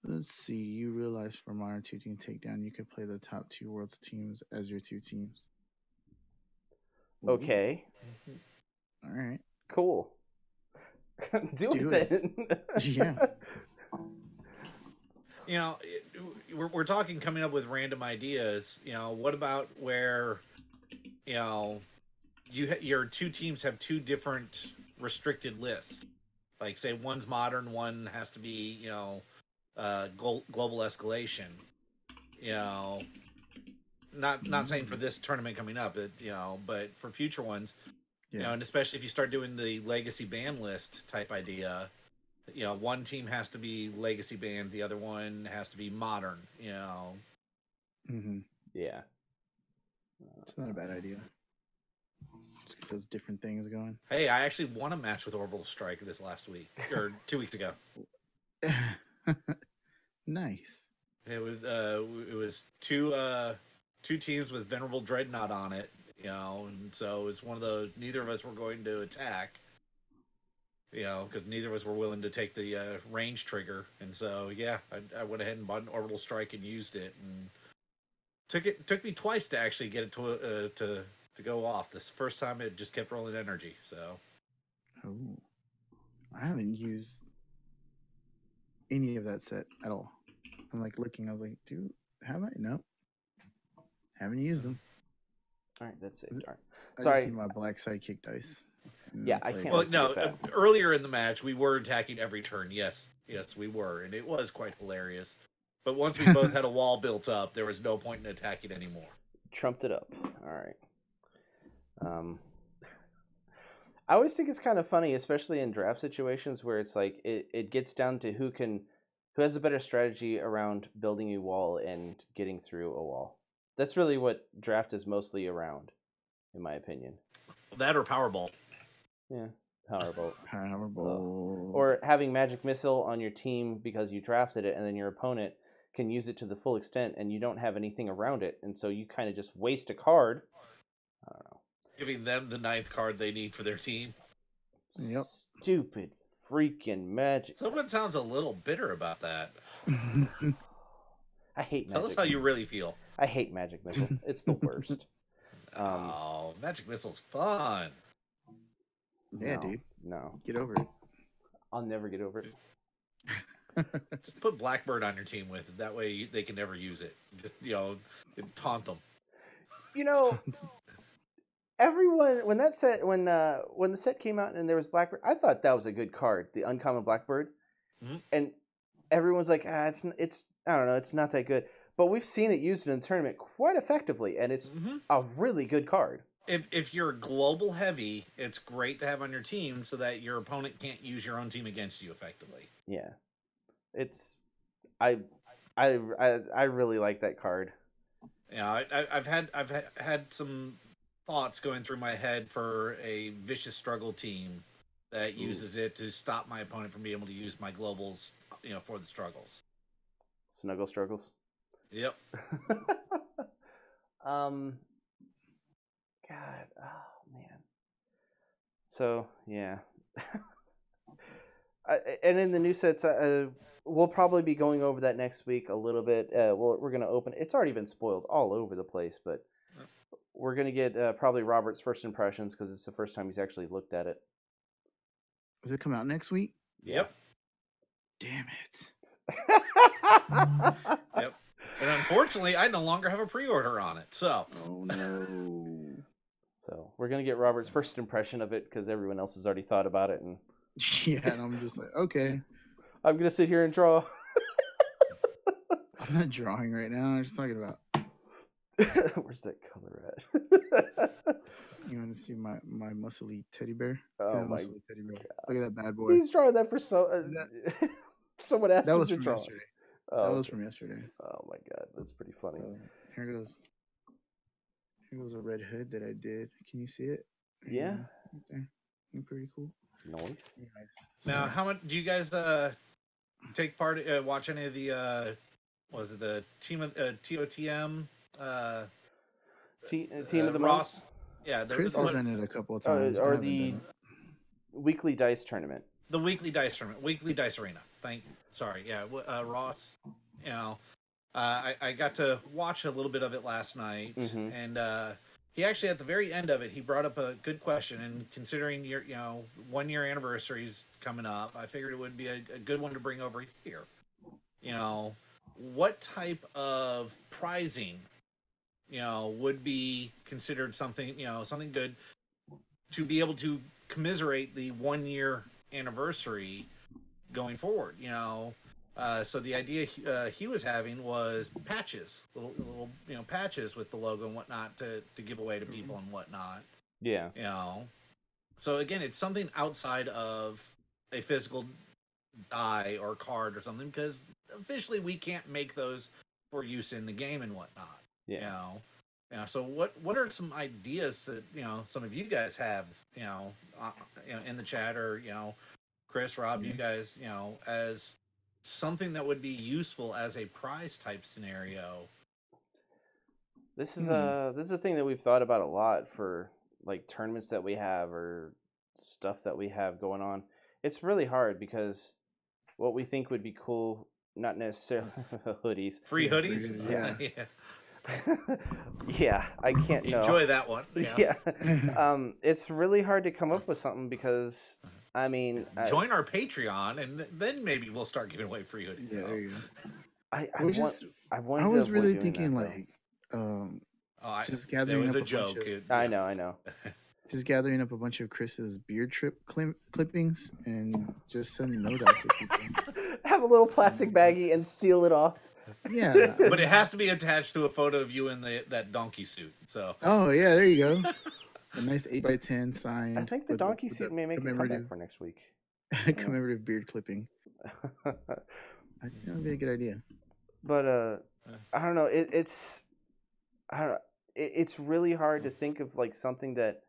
Let's see. You realize for modern 2-team takedown, you could play the top 2 world's teams as your 2 teams. Ooh. Okay. All right. Cool. Do it then. Yeah. We're talking coming up with random ideas. What about where, your 2 teams have 2 different restricted lists? Like, say one's modern, one has to be, global escalation. Not saying for this tournament coming up, but for future ones. Yeah. And especially if you start doing the legacy ban list type idea, one team has to be legacy banned, the other one has to be modern. Mm-hmm. Yeah. It's not a bad idea. Just get those different things going. Hey, I actually won a match with Orbital Strike this last week, or 2 weeks ago. Nice. It was two teams with Venerable Dreadnought on it, and so it was one of those. Neither of us were going to attack, because neither of us were willing to take the range trigger, and so yeah, I went ahead and bought an orbital strike and used it, and took me twice to actually get it to go off. This first time it just kept rolling energy. So Oh, I haven't used any of that set at all. I'm like looking. I was like, dude, have I? No, haven't used them. All right, that's it. All right. I just Sorry. need my black sidekick dice. and Yeah, then I play can't it. well, wait to no, get that. earlier in the match we were attacking every turn. Yes, we were, and it was quite hilarious. But once we both had a wall built up, there was no point in attacking anymore. Trumped it up. All right. I always think it's kind of funny, especially in draft situations where it's like it gets down to who has a better strategy around building a wall and getting through a wall. That's really what draft is mostly around, in my opinion. That or Powerball. Yeah, Powerbolt. Powerball. Or having Magic Missile on your team because you drafted it, and then your opponent can use it to the full extent, and you don't have anything around it, and so you kind of just waste a card. I don't know. Giving them the 9th card they need for their team. Yep. Stupid freaking Magic. Someone sounds a little bitter about that. I hate Magic Tell us how you really feel. I hate Magic Missile. It's the worst. Oh, Magic Missile's fun. Yeah, no, dude. No. Get over it. I'll never get over it. Just put Blackbird on your team with it. That way they can never use it. Just, taunt them. Everyone when the set came out and there was Blackbird, I thought that was a good card, the uncommon Blackbird. Mm-hmm. And everyone's like, it's I don't know, it's not that good. But we've seen it used in the tournament quite effectively, and it's a really good card. If you're global heavy, it's great to have on your team so that your opponent can't use your own team against you effectively. Yeah, it's I really like that card. Yeah, I've had some thoughts going through my head for a vicious struggle team that uses it to stop my opponent from being able to use my globals, for the struggles. Snuggle struggles. Yep. God, oh man. So yeah, and in the new sets, we'll probably be going over that next week a little bit. We're gonna open. It's already been spoiled all over the place, but we're gonna get probably Robert's first impressions because it's the first time he's actually looked at it. Does it come out next week? Yep. Damn it. Yep. And unfortunately, I no longer have a pre-order on it. So. Oh no. So we're gonna get Robert's first impression of it because everyone else has already thought about it, and Yeah, and I'm just like, okay. I'm gonna sit here and draw. I'm not drawing right now. I'm just talking about. Where's that color at? You want to see my muscly teddy bear? Oh my teddy bear. Look at that bad boy. He's drawing that for someone asked That him was to from draw. yesterday. Oh, That was from yesterday. Oh my god, that's pretty funny. Here goes. Here goes a red hood that I did. Can you see it? Yeah. Right there. Pretty cool. Nice. Now, how much do you guys take part? Watch any of the? Was it the team of TOTM? Team of the Ross. month. Yeah, Chris has done it a couple of times. Or the weekly dice tournament. The weekly dice tournament, weekly dice arena. Sorry, yeah, Ross. I got to watch a little bit of it last night, and he actually at the very end of it, he brought up a good question. And considering your 1 year anniversary's coming up, I figured it would be a good one to bring over here. What type of prizing, would be considered something, something good to be able to commiserate the 1 year anniversary going forward, so the idea he was having was patches, little patches with the logo and whatnot to give away to people and whatnot. Yeah. So again, it's something outside of a physical die or card or something, because officially we can't make those for use in the game and whatnot. Yeah. So what are some ideas that some of you guys have in the chat, or Chris, Rob, you guys as something that would be useful as a prize type scenario? This is a thing that we've thought about a lot for like tournaments that we have or stuff that we have going on. it's really hard because what we think would be cool, not necessarily hoodies. Free Yeah, hoodies. yeah. Yeah, I can't know. Enjoy that one. Yeah. It's really hard to come up with something because I mean, Join our Patreon, and then maybe we'll start giving away free hoodies. Yeah, there you go. I Which want is, I wanted I to was avoid really doing thinking that, though. just There gathering was up a a bunch joke. of I know. just gathering up a bunch of Chris's beard trip clippings and just sending those out to people. Have a little plastic baggie and seal it off. Yeah, But it has to be attached to a photo of you in that donkey suit. So. Oh yeah, there you go. A nice 8x10 signed. I think the with donkey with suit may make a comeback commemorative for next week. commemorative beard clipping. I think that would be a good idea. But I don't know. It's I don't know. It's really hard to think of like something that,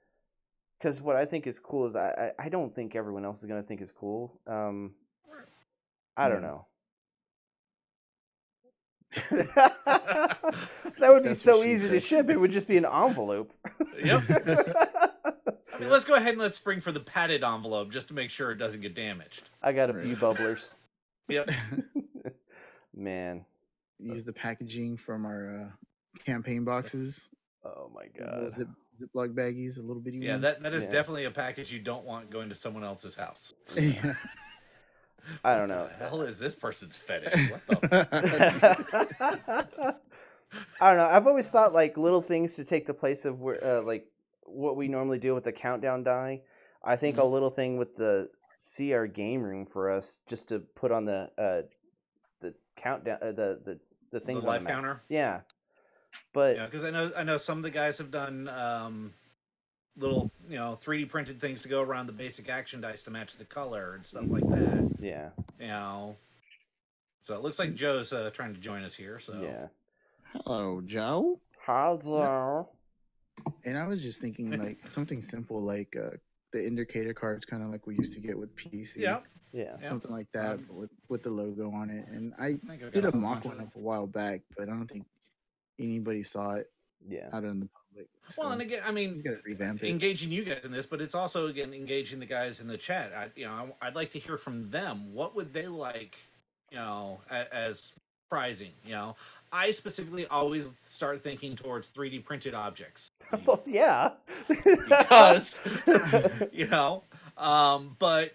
because what I think is cool is I don't think everyone else is gonna think is cool. I don't Yeah. know. That would be That's so what she easy to said. ship. It would just be an envelope. Yep. I mean, let's go ahead and let's spring for the padded envelope just to make sure it doesn't get damaged. I got a Right. few bubblers. Yep. Man. Use the packaging from our campaign boxes. Oh my Those god. Ziploc baggies, a little bitty Yeah, ones. that is Yeah. definitely a package you don't want going to someone else's house. Yeah. I don't know. What the hell is this person's fetish? What the? I don't know. I've always thought like little things to take the place of where like what we normally do with the countdown die. I think a little thing with the CR game room for us just to put on the countdown the things The on life the mats. counter? Yeah. But Yeah, because I know some of the guys have done little 3D printed things to go around the basic action dice to match the color and stuff like that. yeah. So it looks like Joe's trying to join us here. So Yeah. Hello, Joe. Hello. And I was just thinking like something simple like the indicator cards, kind of like we used to get with PC. yeah. Yeah. Something like that, but with the logo on it. And I I think I've did got a whole mock bunch of one up a while back, but I don't think anybody saw it Yeah. out in the public. So Well, and again, I mean, you gotta revamp it. engaging you guys in this, but it's also again engaging the guys in the chat. I'd like to hear from them. What would they like, as prizing? I specifically always start thinking towards 3D printed objects Well, yeah. because but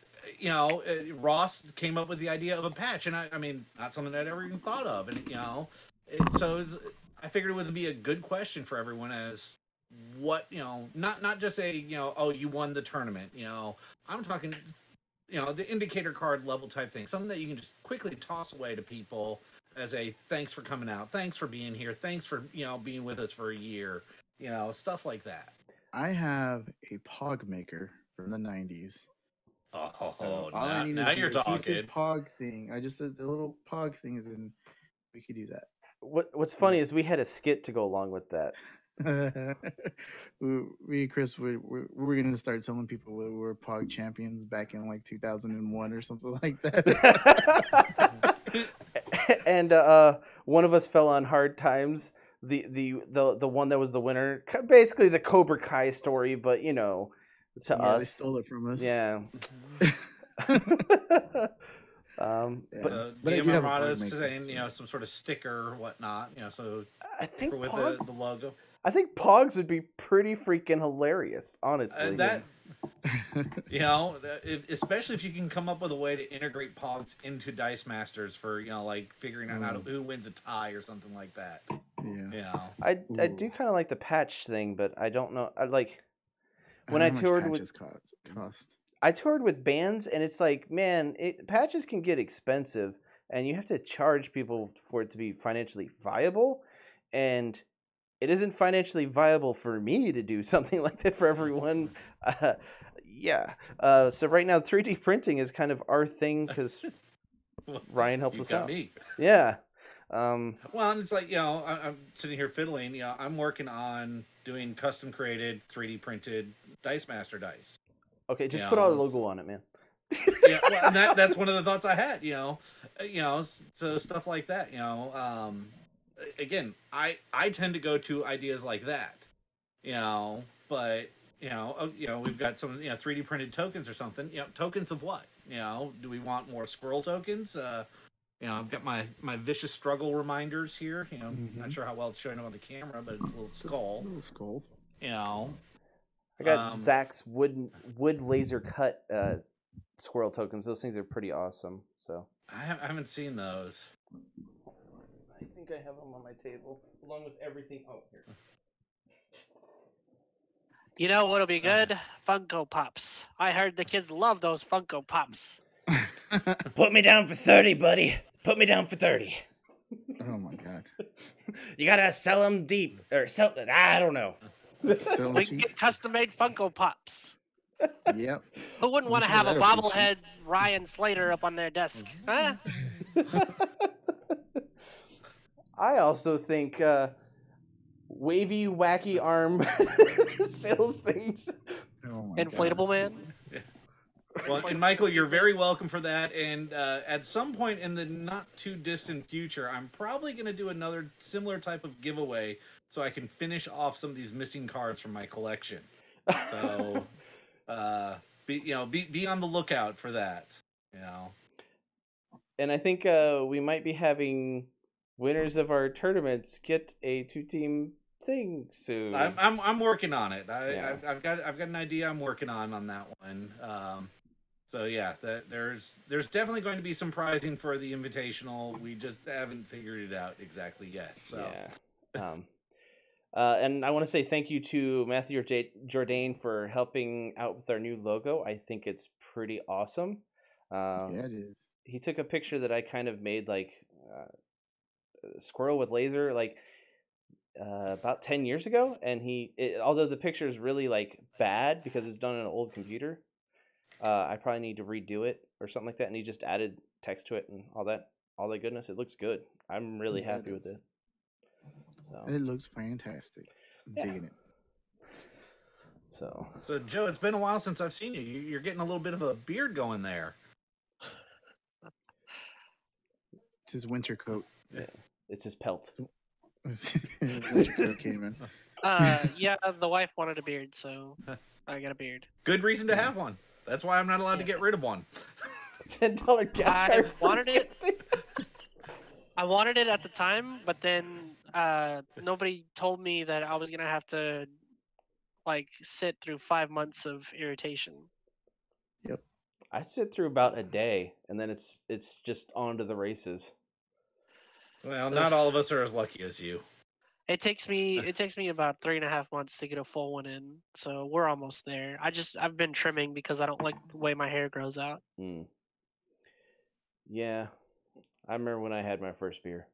Ross came up with the idea of a patch, and I mean, not something I'd ever even thought of, and I figured it would be a good question for everyone as what not just a oh, you won the tournament. I'm talking the indicator card level type thing, something that you can just quickly toss away to people as a thanks for coming out, thanks for being here, thanks for being with us for a year, stuff like that. I have a Pog maker from the 90s. Oh, I need now is you're the adhesive talking. Pog thing. I just did the little Pog things, and we could do that. What's funny is we had a skit to go along with that. Me and Chris, we're gonna start telling people we were Pog champions back in like 2001 or something like that. And one of us fell on hard times. The one that was the winner, basically the Cobra Kai story, but to Yeah, us, they stole it from us. yeah. But But I do have a Armada Pog is maker, saying so- some sort of sticker or whatnot. So I think with Pogs, the logo. I think Pogs would be pretty freaking hilarious, honestly. That especially if you can come up with a way to integrate Pogs into Dice Masters for like figuring out who wins a tie or something like that. Yeah. I do kind of like the patch thing, but I don't know. I like when don't I know how much toured with patches cost. I toured with bands, and it's like, man, patches can get expensive, and you have to charge people for it to be financially viable, and it isn't financially viable for me to do something like that for everyone. Yeah. So right now, 3D printing is kind of our thing because Ryan helps You us got out. me. Yeah. Well, and it's like I'm sitting here fiddling. I'm working on doing custom created 3D printed Dice Master dice. Okay, just put our logo on it, man. Yeah, well, and that's one of the thoughts I had. So stuff like that. Again, I tend to go to ideas like that. But we've got some 3D printed tokens or something. Tokens of what? Do we want more squirrel tokens? I've got my vicious struggle reminders here. Not sure how well it's showing up on the camera, but it's a little skull. Little skull. I got Zach's wood laser cut squirrel tokens. Those things are pretty awesome. So I haven't seen those. I think I have them on my table along with everything. Oh, here. You know what'll be good? Funko Pops. I heard the kids love those Funko Pops. Put me down for 30, buddy. Put me down for 30. Oh my god. You gotta sell them deep or sell. I don't know. We can get custom-made Funko Pops. Yep. Who wouldn't want to have a bobblehead Ryan Slater up on their desk? Huh? I also think wavy, wacky arm sales things. Oh Inflatable man. Well, and Michael, you're very welcome for that. And at some point in the not too distant future, I'm probably going to do another similar type of giveaway so I can finish off some of these missing cards from my collection. So, be on the lookout for that. And I think we might be having winners of our tournaments get a 2-team thing soon. I'm working on it. I've got an idea I'm working on that one. So yeah, there's definitely going to be some prizing for the invitational. We just haven't figured it out exactly yet. So yeah. And I want to say thank you to Matthew Jourdain for helping out with our new logo. I think it's pretty awesome. Yeah, it is. He took a picture that I kind of made, like squirrel with laser, like about 10 years ago, and although the picture is really like bad because it's done on an old computer, I probably need to redo it or something like that. And he just added text to it and all that goodness. It looks good. I'm really happy with it. So it looks fantastic. I'm digging it. So Joe, it's been a while since I've seen you. You're getting a little bit of a beard going there. It's his winter coat. Yeah, it's his pelt. Winter coat came in. Yeah, the wife wanted a beard, so I got a beard. Good reason to have one. That's why I'm not allowed to get rid of one. $10 gas card. I wanted it at the time, but then nobody told me that I was gonna have to sit through 5 months of irritation. Yep. I sit through about a day, and then it's just on to the races. Well, not all of us are as lucky as you. It takes me about 3.5 months to get a full one in, so we're almost there. I've been trimming because I don't like the way my hair grows out. Yeah, I remember when I had my first beer.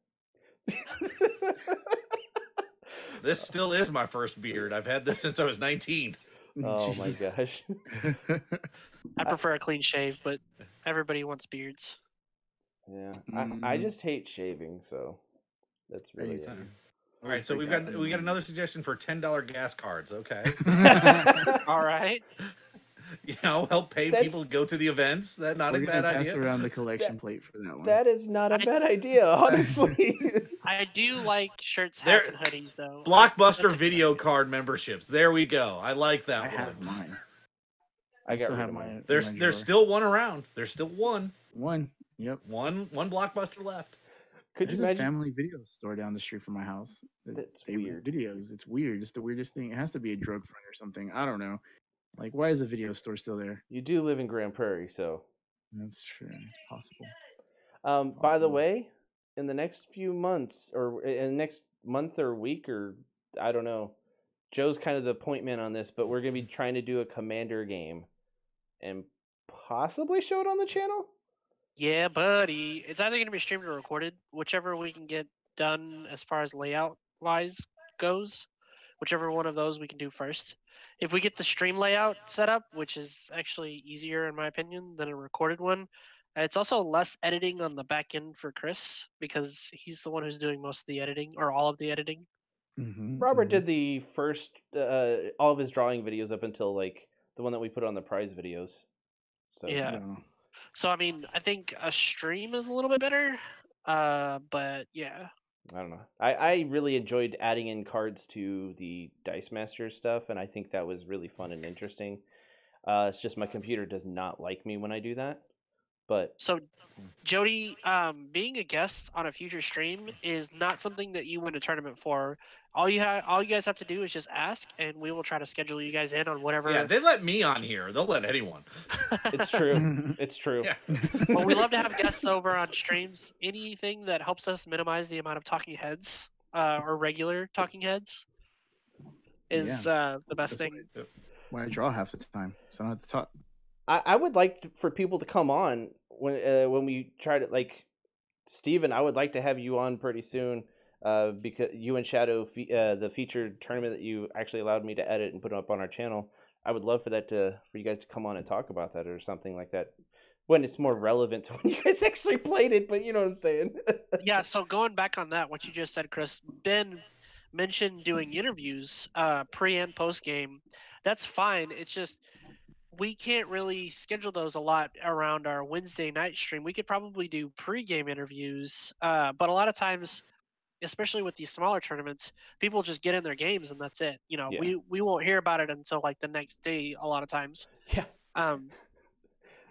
This still is my first beard. I've had this since I was 19. Oh my gosh. I prefer a clean shave, but everybody wants beards. Yeah, I just hate shaving, so that's really it. All right, so we got another suggestion for $10 gas cards. Okay. All right. Help pay people to go to the events. That's not a bad idea. Pass around the collection plate for that one. That is not a bad idea, honestly. I do like shirts, hats, and hoodies, though. Blockbuster video card memberships. There we go. I like that one. I have mine. I still have mine. There's still one around. There's still one. One. Yep. One Blockbuster left. Could There's you imagine? A family video store down the street from my house. That's they weird. Videos. It's weird. It's the weirdest thing. It has to be a drug front or something. I don't know. Like, why is a video store still there? You do live in Grand Prairie, so that's true. It's possible. By the way, in the next few months, or in the next month or week, or I don't know, Joe's kind of the point man on this, but we're gonna be trying to do a Commander game, and possibly show it on the channel. Yeah, buddy. It's either going to be streamed or recorded, whichever we can get done as far as layout-wise goes. Whichever one of those we can do first. If we get the stream layout set up, which is actually easier in my opinion than a recorded one, it's also less editing on the back end for Chris because he's the one who's doing most of the editing or all of the editing. Robert did the first all of his drawing videos up until like the one that we put on the prize videos. So yeah. So I mean, I think a stream is a little bit better, but yeah. I don't know. I really enjoyed adding in cards to the Dice Master stuff, and I think that was really fun and interesting. It's just my computer does not like me when I do that. But So, Jody, being a guest on a future stream is not something that you win a tournament for. All you guys have to do is just ask, and we will try to schedule you guys in on Yeah, whatever. they let me on here. They'll let anyone. it's true. It's true. Yeah. Well, we love to have guests over on streams. Anything that helps us minimize the amount of talking heads or regular talking heads is the best That's thing. why I draw half the time, so I don't have to talk. I would like for people to come on when we try to, like, Steven, I would like to have you on pretty soon, because you and Shadow, the featured tournament that you actually allowed me to edit and put up on our channel. I would love for you guys to come on and talk about that or something like that when it's more relevant to when you guys actually played it. But you know what I'm saying? Yeah. So going back on that, what you just said, Chris, Ben mentioned doing interviews pre and post game. That's fine. It's just we can't really schedule those a lot around our Wednesday night stream. We could probably do pre-game interviews, but a lot of times, especially with these smaller tournaments, people just get in their games and that's it. You know, Yeah. we won't hear about it until like the next day a lot of times. Yeah.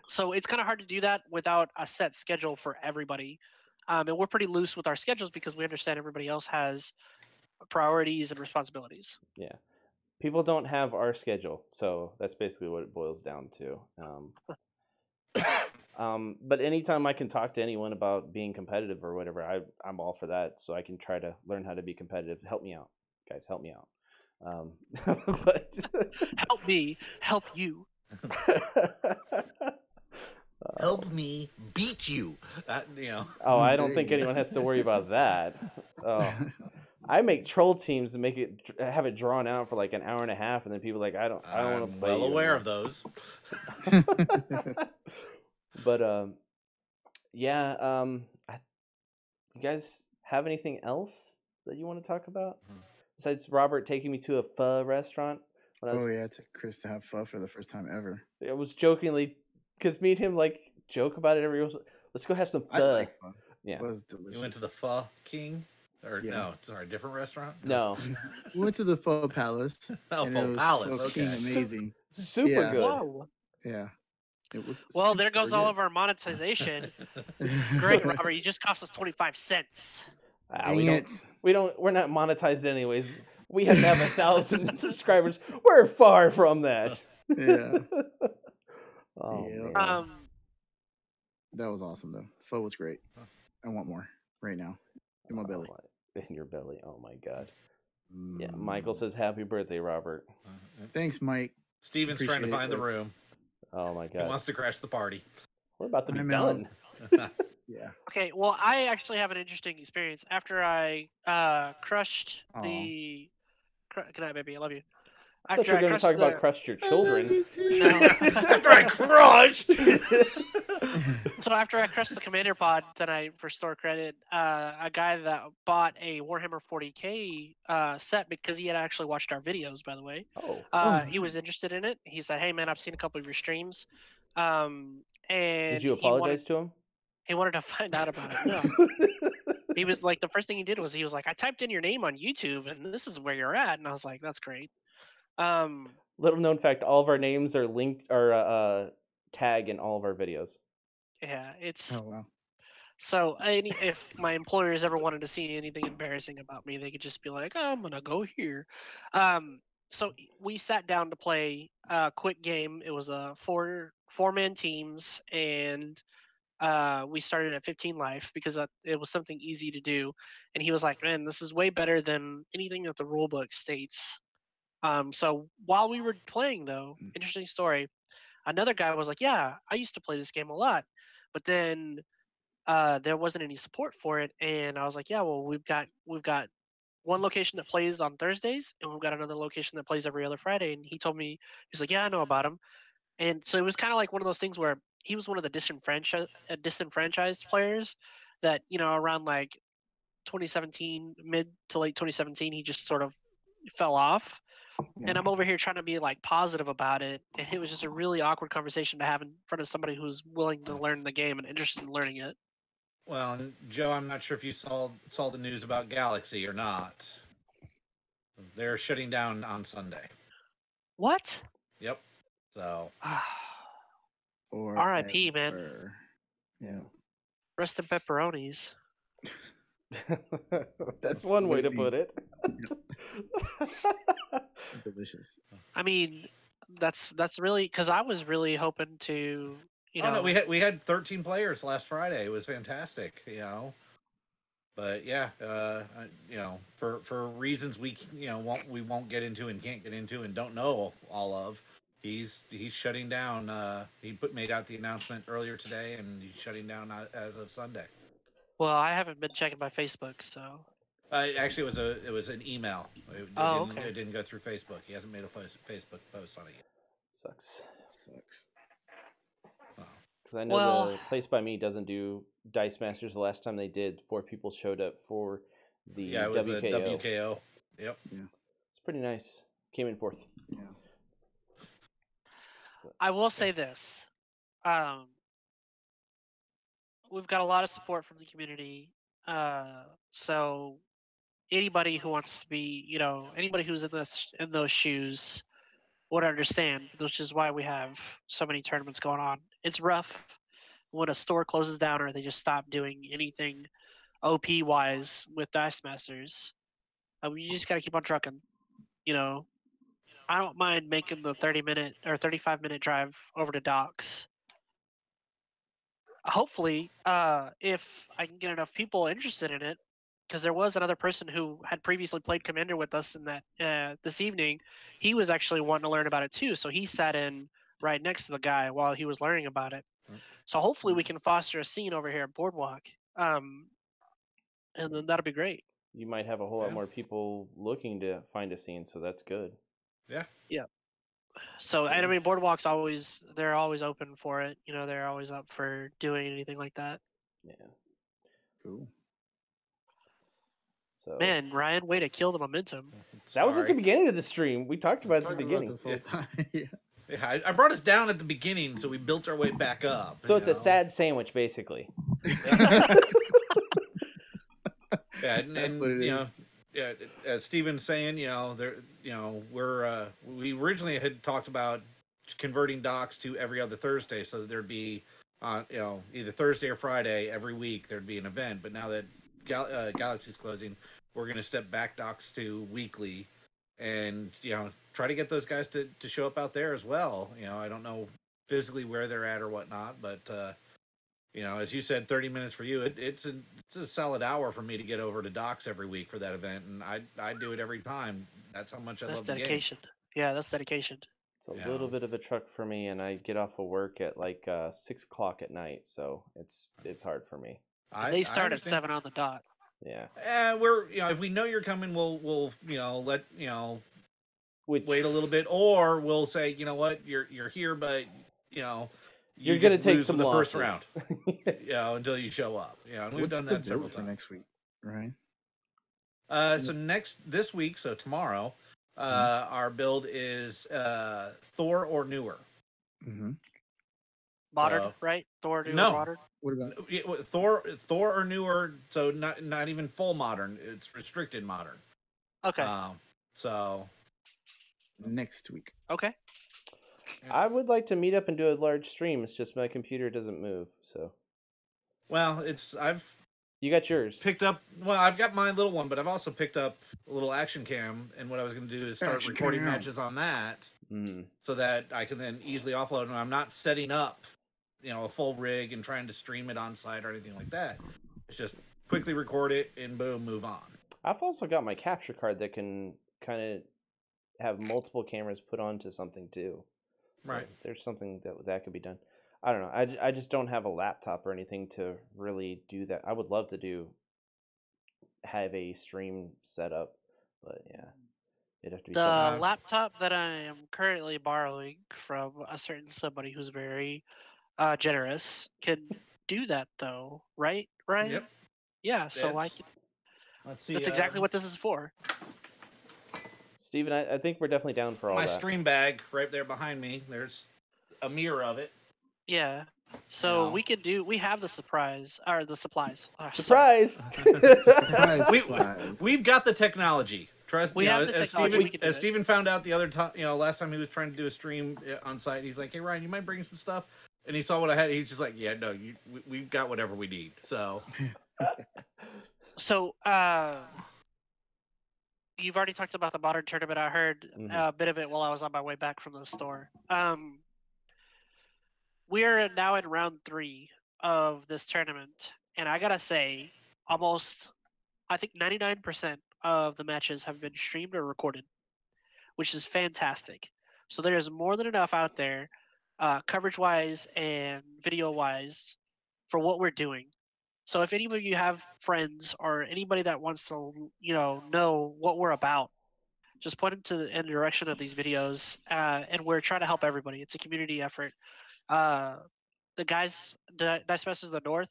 So it's kind of hard to do that without a set schedule for everybody. And we're pretty loose with our schedules because we understand everybody else has priorities and responsibilities. Yeah. People don't have our schedule, so that's basically what it boils down to. But anytime I can talk to anyone about being competitive or whatever, I'm all for that. So I can try to learn how to be competitive. Help me out, guys. Help me out. But Help me, help you. Help me beat you. You know. Oh, I don't There think you go. anyone has to worry about that. Oh, I make troll teams and have it drawn out for like an hour and a half, and then people are like, I don't want I'm to play. well you aware anymore. of those. But yeah. You guys have anything else that you want to talk about besides Robert taking me to a pho restaurant? When I was, Oh yeah, I took Chris to have pho for the first time ever. I was jokingly, because me and him like joke about it every. Let's go have some I pho. like pho. Yeah. It was delicious. You went to the Pho King, or Yeah. no? Sorry, different restaurant. No, We went to the Pho Palace. Oh, and Pho it was Palace. fucking Okay. amazing. super Yeah. good. Whoa. Yeah. It was. Well, there super goes all good. of our monetization. Great, Robert. You just cost us 25 cents. We Dang don't. it. We're not monetized anyways. We have to have 1,000 subscribers. We're far from that. Yeah. Oh Yeah. man. That was awesome though. Pho was great. I want more right now in my belly. In your belly. Oh my god. Yeah. Michael says happy birthday, Robert. Thanks, Mike. Steven's trying to Appreciate find it, the but- room. Oh my He god. wants to crash the party. We're about to be I'm done. Yeah. Okay, well, I actually have an interesting experience. After I crushed Aw. the... Good night, baby. I love you. I thought you were going to talk about crushed your children. After I crushed. So after I crushed the commander pod tonight for store credit, a guy that bought a Warhammer 40k set because he had actually watched our videos, by the way. Oh. He was interested in it. He said, "Hey man, I've seen a couple of your streams." And Did you apologize to him? He wanted to find out about it. No. He was like, the first thing he did was he was like, I typed in your name on YouTube and this is where you're at. And I was like, that's great. Little known fact, all of our names are linked or tag in all of our videos. Yeah, it's Oh wow. so if my employers ever wanted to see anything embarrassing about me, they could just be like, oh, I'm gonna go here. So we sat down to play a quick game. It was a four-man teams, and we started at 15 life because it was something easy to do. And he was like, man, this is way better than anything that the rule book states. So while we were playing, though, interesting story, another guy was like, yeah, I used to play this game a lot, but then there wasn't any support for it. And I was like, yeah, well, we've got one location that plays on Thursdays, and we've got another location that plays every other Friday. And he told me, he's like, yeah, I know about him. And so it was kind of like one of those things where he was one of the disenfranchised players that, you know, around like 2017, mid to late 2017, he just sort of fell off. Yeah. And I'm over here trying to be like positive about it. And it was just a really awkward conversation to have in front of somebody who's willing to learn the game and interested in learning it. Well, and Joe, I'm not sure if you saw the news about Galaxy or not. They're shutting down on Sunday. What? Yep. So Or R.I.P. man. Yeah. Rest in pepperonis. That's one way to literally put it. delicious. I mean, that's really because I was really hoping to, oh no, we had 13 players last Friday. It was fantastic, But yeah, for reasons we won't get into and can't get into and don't know all of, he's shutting down. He made out the announcement earlier today, and he's shutting down as of Sunday. Well, I haven't been checking my Facebook, so. Actually, it was an email. Okay. It didn't go through Facebook. He hasn't made a Facebook post on it yet. Sucks. Because I know the place by me doesn't do Dice Masters. The last time they did, 4 people showed up for the it was WKO. the WKO. Yep. Yeah. It's pretty nice. Came in 4th. Yeah. I will say this. We've got a lot of support from the community. So anybody who wants to be, anybody who's in those shoes would understand, which is why we have so many tournaments going on. It's rough when a store closes down or they just stop doing anything OP wise with Dice Masters. You just got to keep on trucking. I don't mind making the 30-minute or 35-minute drive over to Docks. Hopefully, if I can get enough people interested in it, because there was another person who had previously played Commander with us in that this evening. He was actually wanting to learn about it too, so he sat in right next to the guy while he was learning about it. So hopefully we can foster a scene over here at Boardwalk, and then that'll be great. You might have a whole lot more people looking to find a scene, so that's good. Yeah. Yeah. So I mean, Boardwalk's they're always open for it. They're always up for doing anything like that. Yeah. Cool. So man, Ryan, way to kill the momentum. That was at the beginning of the stream. We talked about it at the beginning. This whole time. Yeah, I brought us down at the beginning, so we built our way back up. So it's a sad sandwich, basically. Yeah, That's what it is. Yeah, as Steven's saying, we originally had talked about converting docs to every other Thursday, so that there'd be, either Thursday or Friday every week there'd be an event. But now that Galaxy's closing, we're going to step back docs to weekly, and try to get those guys to show up out there as well. I don't know physically where they're at or whatnot, but as you said, 30 minutes for you, it's a solid hour for me to get over to Docks every week for that event, and I do it every time. That's how much I love dedication. the game. Yeah, that's dedication. It's a little bit of a truck for me, and I get off of work at like 6 o'clock at night, so it's hard for me. They start at 7 on the dot. Yeah. We're if we know you're coming, we'll let wait a little bit, or we'll say, you know what, you're here, but you're gonna take some the losses. first round, until you show up. And we've done that several times. Next week, right? So this week, so tomorrow, our build is Thor or newer. Mm-hmm. Modern, right? Thor newer, no. modern. What about Thor or newer? So not even full modern. It's restricted modern. Okay. So next week. Okay. I would like to meet up and do a large stream. It's just my computer doesn't move. So. Well, You got yours. I've got my little one, but I've also picked up a little action cam, and what I was going to do is start recording matches on that, so that I can then easily offload, and I'm not setting up, a full rig and trying to stream it on site or anything like that. It's just quickly record it and boom, move on. I've also got my capture card that can kind of have multiple cameras put onto something too. So right. There's something that could be done. I don't know. I just don't have a laptop or anything to really do that. I would love to have a stream set up, but yeah, it'd have to be the something. Laptop that I am currently borrowing from a certain somebody who's very generous can do that though, right? Right? Yep. Yeah. So I can. Let's see. That's exactly what this is for. Steven, I think we're definitely down for all my that. stream bag right there behind me. There's a mirror of it. Yeah. So No. we have the surprise or the supplies. Oh, Surprise! Surprise, we surprise. we've got the technology. Trust We you know, have the as technology, Steven we can do as it. Steven found out the other time, last time he was trying to do a stream on site, he's like, "Hey Ryan, you mind bringing some stuff?" And he saw what I had. He's just like, "Yeah, no, we've got whatever we need." So So you've already talked about the modern tournament. I heard a bit of it while I was on my way back from the store. We are now in round 3 of this tournament, and I gotta say, almost I think 99% of the matches have been streamed or recorded, which is fantastic. So there's more than enough out there, coverage-wise and video-wise, for what we're doing. So if any of you have friends or anybody that wants to, know what we're about, just point them in the direction of these videos, and we're trying to help everybody. It's a community effort. The guys, Dice Masters of the North,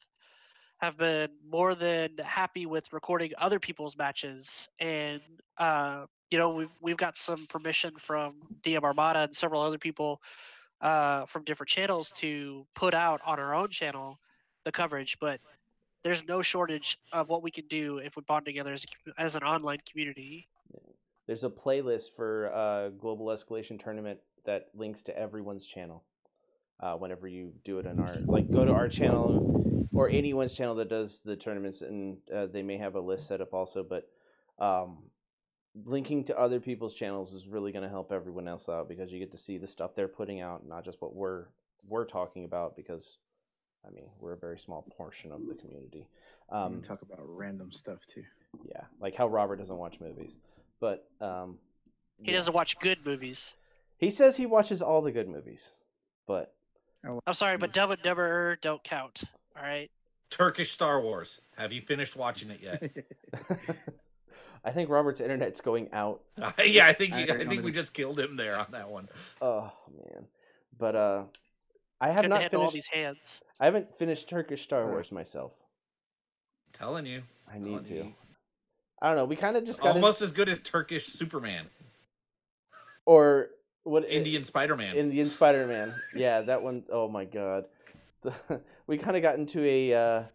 have been more than happy with recording other people's matches, and we've got some permission from DM Armada and several other people from different channels to put out on our own channel the coverage. But there's no shortage of what we can do if we bond together as an online community. There's a playlist for Global Escalation Tournament that links to everyone's channel. Whenever you do it on our, go to our channel or anyone's channel that does the tournaments, and they may have a list set up also. But linking to other people's channels is really going to help everyone else out, because you get to see the stuff they're putting out, not just what we're talking about. Because I mean, we're a very small portion of the community. And talk about random stuff too. Yeah, like how Robert doesn't watch movies, but He doesn't watch good movies. He says he watches all the good movies, but I'm sorry, but Dumb and Dumber don't count. All right. Turkish Star Wars. Have you finished watching it yet? I think Robert's internet's going out. Yeah, I think we just killed him there on that one. Oh man, but I have not finished. All these hands. I haven't finished Turkish Star Wars myself. Telling you, I need to. I don't know. We kind of just got almost as good as Turkish Superman, or what? Indian Spider-Man. Indian Spider-Man. Yeah, that one. Oh my god, we kind of got into a.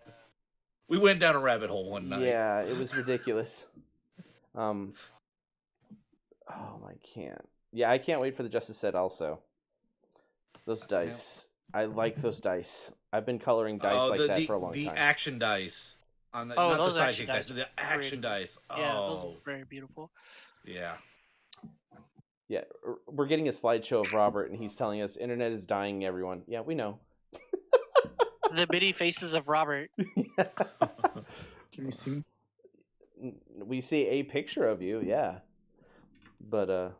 We went down a rabbit hole one night. Yeah, it was ridiculous. Oh, I can't. Yeah, I can't wait for the Justice set also. Those dice. I like those dice. I've been coloring dice that for a long time. The action dice. On the, not the sidekick dice, the action dice. Yeah, those are very beautiful. Yeah. Yeah, we're getting a slideshow of Robert, and he's telling us internet is dying, everyone. Yeah, we know. The many faces of Robert. Can you see? We see a picture of you, yeah. But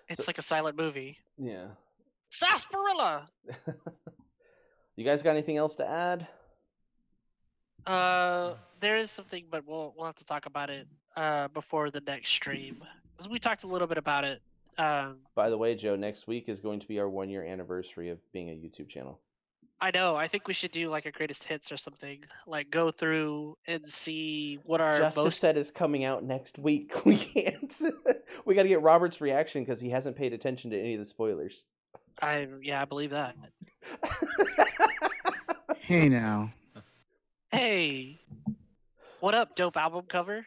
it's like a silent movie. Yeah. Sarsaparilla. You guys got anything else to add? There is something, but we'll have to talk about it before the next stream, because we talked a little bit about it. By the way, Joe, next week is going to be our 1-year anniversary of being a YouTube channel. I know. I think we should do like a greatest hits or something. Like go through and see what our Justice set is coming out next week. We can't. We got to get Robert's reaction because he hasn't paid attention to any of the spoilers. I believe that. Hey now. Hey, what up, dope album cover?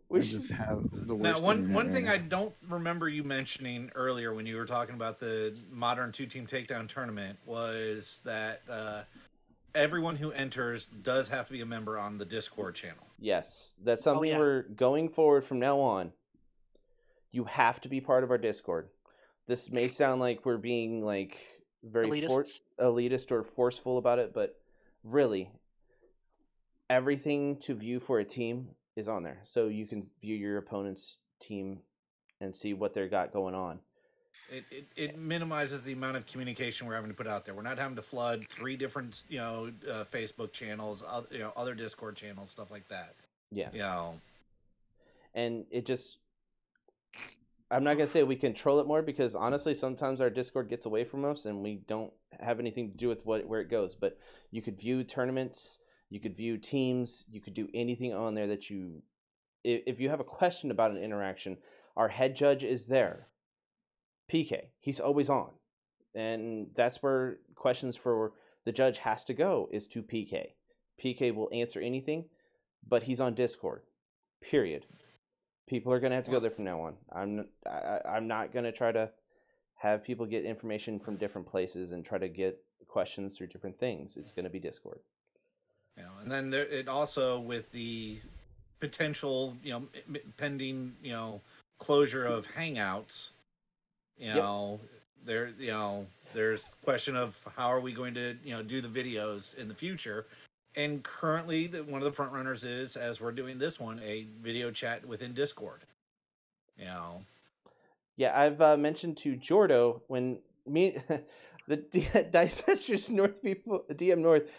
We just have the worst. Now, one thing I don't remember you mentioning earlier when you were talking about the modern 2-team takedown tournament was that everyone who enters does have to be a member on the Discord channel. Yes, that's something we're going forward from now on. You have to be part of our Discord. This may sound like we're being like very elitist or forceful about it, but really, everything to view for a team is on there. So you can view your opponent's team and see what they got going on. It minimizes the amount of communication we're having to put out there. We're not having to flood 3 different, Facebook channels, other Discord channels, stuff like that. Yeah. And it just, I'm not going to say we control it more, because honestly, sometimes our Discord gets away from us and we don't have anything to do with where it goes. But you could view tournaments, you could view teams, you could do anything on there that you, if you have a question about an interaction, our head judge is there. PK, he's always on. And that's where questions for the judge has to go, is to PK. PK will answer anything, but he's on Discord. Period. People are going to have to go there from now on. I'm not going to try to have people get information from different places and try to get questions through different things. It's going to be Discord. And then it also, with the potential, pending, closure of Hangouts, there's question of how are we going to, do the videos in the future. And currently, one of the front runners is, as we're doing this one, a video chat within Discord. Yeah, I've mentioned to Jordo when me, the Dice Masters North people, DM North,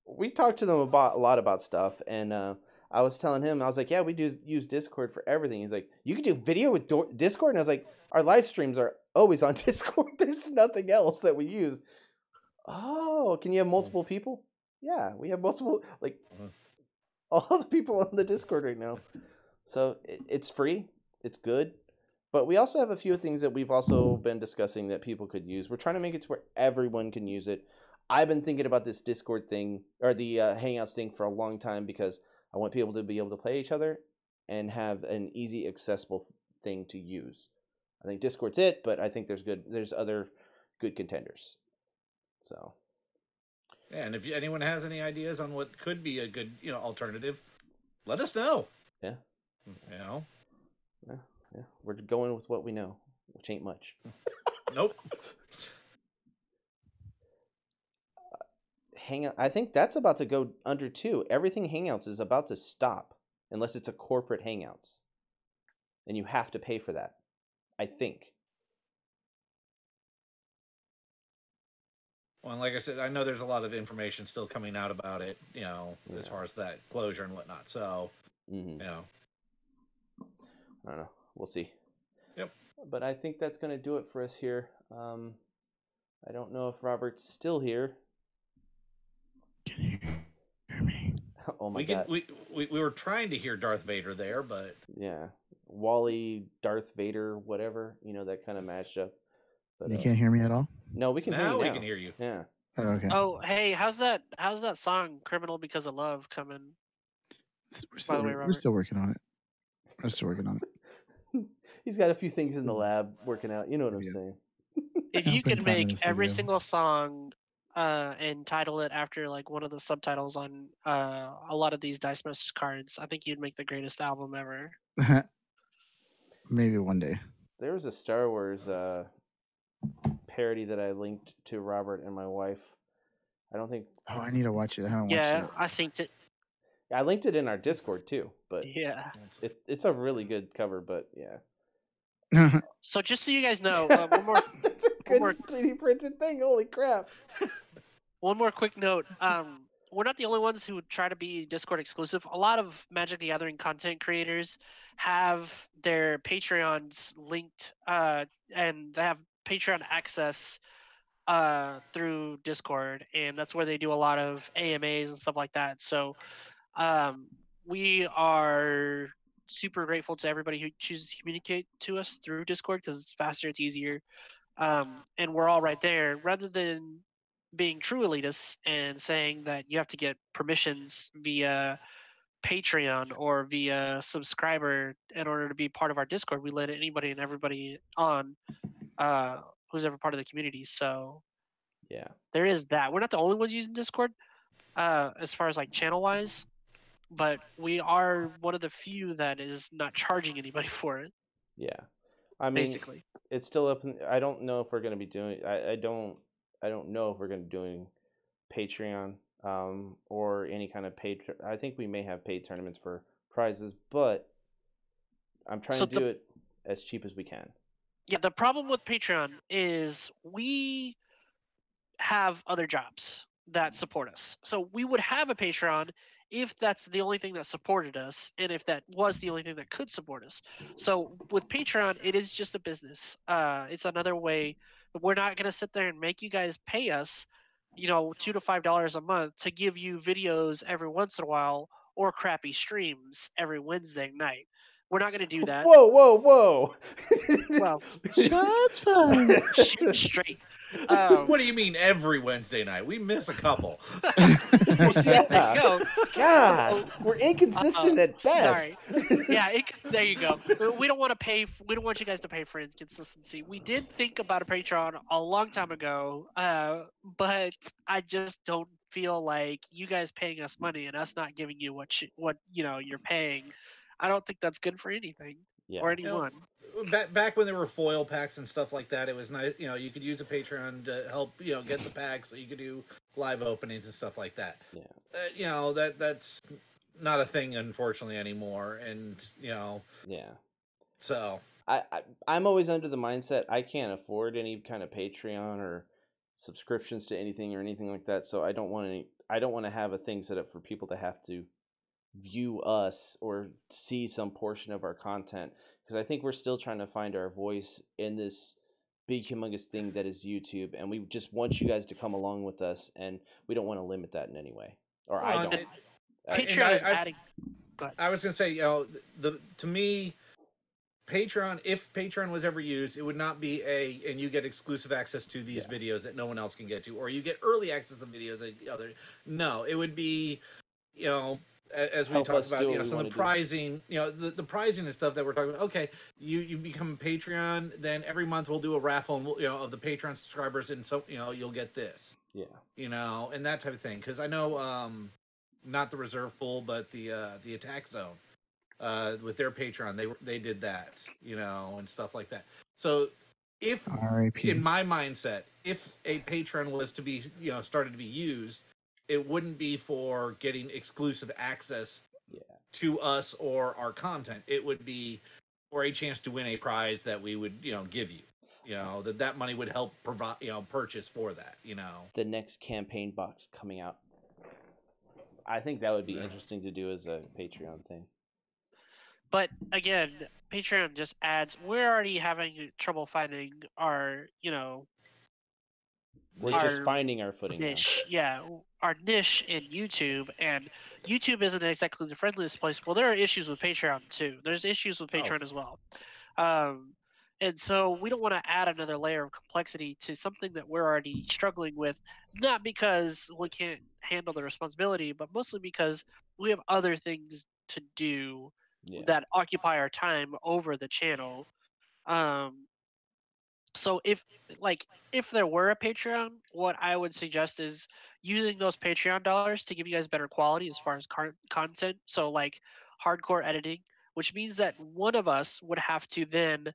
we talked to them a lot about stuff, and I was telling him, I was like, yeah, we do use Discord for everything. He's like, you can do video with Discord? And I was like, our live streams are always on Discord. There's nothing else that we use. Oh, can you have multiple people? Yeah, we have multiple, like, all the people on the Discord right now. So it's free. It's good. But we also have a few things that we've also been discussing that people could use. We're trying to make it to where everyone can use it. I've been thinking about this Discord thing, or the Hangouts thing, for a long time, because I want people to be able to play each other and have an easy, accessible thing to use. I think Discord's it, but I think there's other good contenders. So. Yeah, and if anyone has any ideas on what could be a good, alternative, let us know. Yeah. Yeah, we're going with what we know, which ain't much. Nope. Hangout. I think that's about to go under 2. Everything Hangouts is about to stop unless it's a corporate Hangouts, and you have to pay for that, I think. Well, and like I said, I know there's a lot of information still coming out about it, as far as that closure and whatnot. So, I don't know. We'll see. Yep. But I think that's going to do it for us here. I don't know if Robert's still here. Can you hear me? Oh my God. We were trying to hear Darth Vader there, but yeah, Wally, Darth Vader, whatever, that kind of matchup. But you can't hear me at all? No, we can hear you now. We can hear you. Yeah. Oh, okay. Oh, hey, how's that song "Criminal Because of Love" coming? We're still working on it. I'm still working on it. He's got a few things in the lab working out. You know what I'm saying? If you could make every single song and title it after like one of the subtitles on a lot of these Dice Masters cards, I think you'd make the greatest album ever. Maybe one day. There was a Star Wars parody that I linked to Robert and my wife. I don't think. Oh, I need to watch it. I haven't watched it. Yeah, I synced it. I linked it in our Discord too, but yeah, it's a really good cover. But yeah. So just so you guys know, one more. That's a good 3D printed thing. Holy crap! One more quick note. We're not the only ones who try to be Discord exclusive. A lot of Magic the Gathering content creators have their Patreons linked, and they have Patreon access through Discord, and that's where they do a lot of AMAs and stuff like that. So we are super grateful to everybody who chooses to communicate to us through Discord, because it's faster, it's easier, and we're all right there, rather than being true elitists and saying that you have to get permissions via Patreon or via subscriber in order to be part of our Discord. We let anybody and everybody on who's ever part of the community. So yeah, there is that. We're not the only ones using Discord as far as like channel wise, but we are one of the few that is not charging anybody for it. Yeah, I mean, basically, it's still up. I don't know if we're going to be doing. I don't know if we're going to be doing Patreon or any kind of paid. I think we may have paid tournaments for prizes, but I'm trying to do it as cheap as we can. Yeah, the problem with Patreon is we have other jobs that support us. So we would have a Patreon if that's the only thing that supported us, and if that was the only thing that could support us. So with Patreon, it is just a business. It's another way. We're not going to sit there and make you guys pay us, $2 to $5 a month to give you videos every once in a while or crappy streams every Wednesday night. We're not going to do that. Whoa! Well, Shots fired. shoot straight. What do you mean every Wednesday night? We miss a couple. There you Yeah. go. God, we're inconsistent at best. Sorry. Yeah, there you go. We don't want to pay. We don't want you guys to pay for inconsistency. We did think about a Patreon a long time ago, but I just don't feel like you guys paying us money and us not giving you what you're paying. I don't think that's good for anything or Yeah. anyone. Back when there were foil packs and stuff like that, it was nice. You could use a Patreon to help get the packs, so you could do live openings and stuff like that. Yeah. That's not a thing, unfortunately, anymore. And Yeah. so I'm always under the mindset I can't afford any kind of Patreon or subscriptions to anything or anything like that. So I don't want to have a thing set up for people to have to view us or see some portion of our content, because I think we're still trying to find our voice in this big humongous thing that is YouTube, and we just want you guys to come along with us, and we don't want to limit that in any way. Or well, I don't. Patreon is adding. Go ahead. I was gonna say, to me, Patreon, if Patreon was ever used, it would not be and you get exclusive access to these videos that no one else can get to, or you get early access to the videos that other. No, it would be, as we Help talked us do about, what we some of wanna the do. pricing, the pricing and stuff that we're talking about. Okay, you become a Patreon, then every month we'll do a raffle, and of the Patreon subscribers, and so you'll get this, Yeah. and that type of thing. Because I know, not the reserve pool, but the attack zone, with their Patreon, they did that, and stuff like that. So if R.I.P. in my mindset, if a Patreon was to be started to be used, it wouldn't be for getting exclusive access to us or our content. It would be for a chance to win a prize that we would give you. That money would help provide purchase for that. The next campaign box coming out. I think that would be interesting to do as a Patreon thing. But again, Patreon just adds. We're already having trouble finding our, We're just finding our footing niche. Yeah, our niche in YouTube, and YouTube isn't exactly the friendliest place. Well, there are issues with Patreon too. There's issues with Patreon as well. And so we don't want to add another layer of complexity to something that we're already struggling with, not because we can't handle the responsibility, but mostly because we have other things to do that occupy our time over the channel. So if there were a Patreon, what I would suggest is using those Patreon dollars to give you guys better quality as far as content. So like hardcore editing, which means that one of us would have to then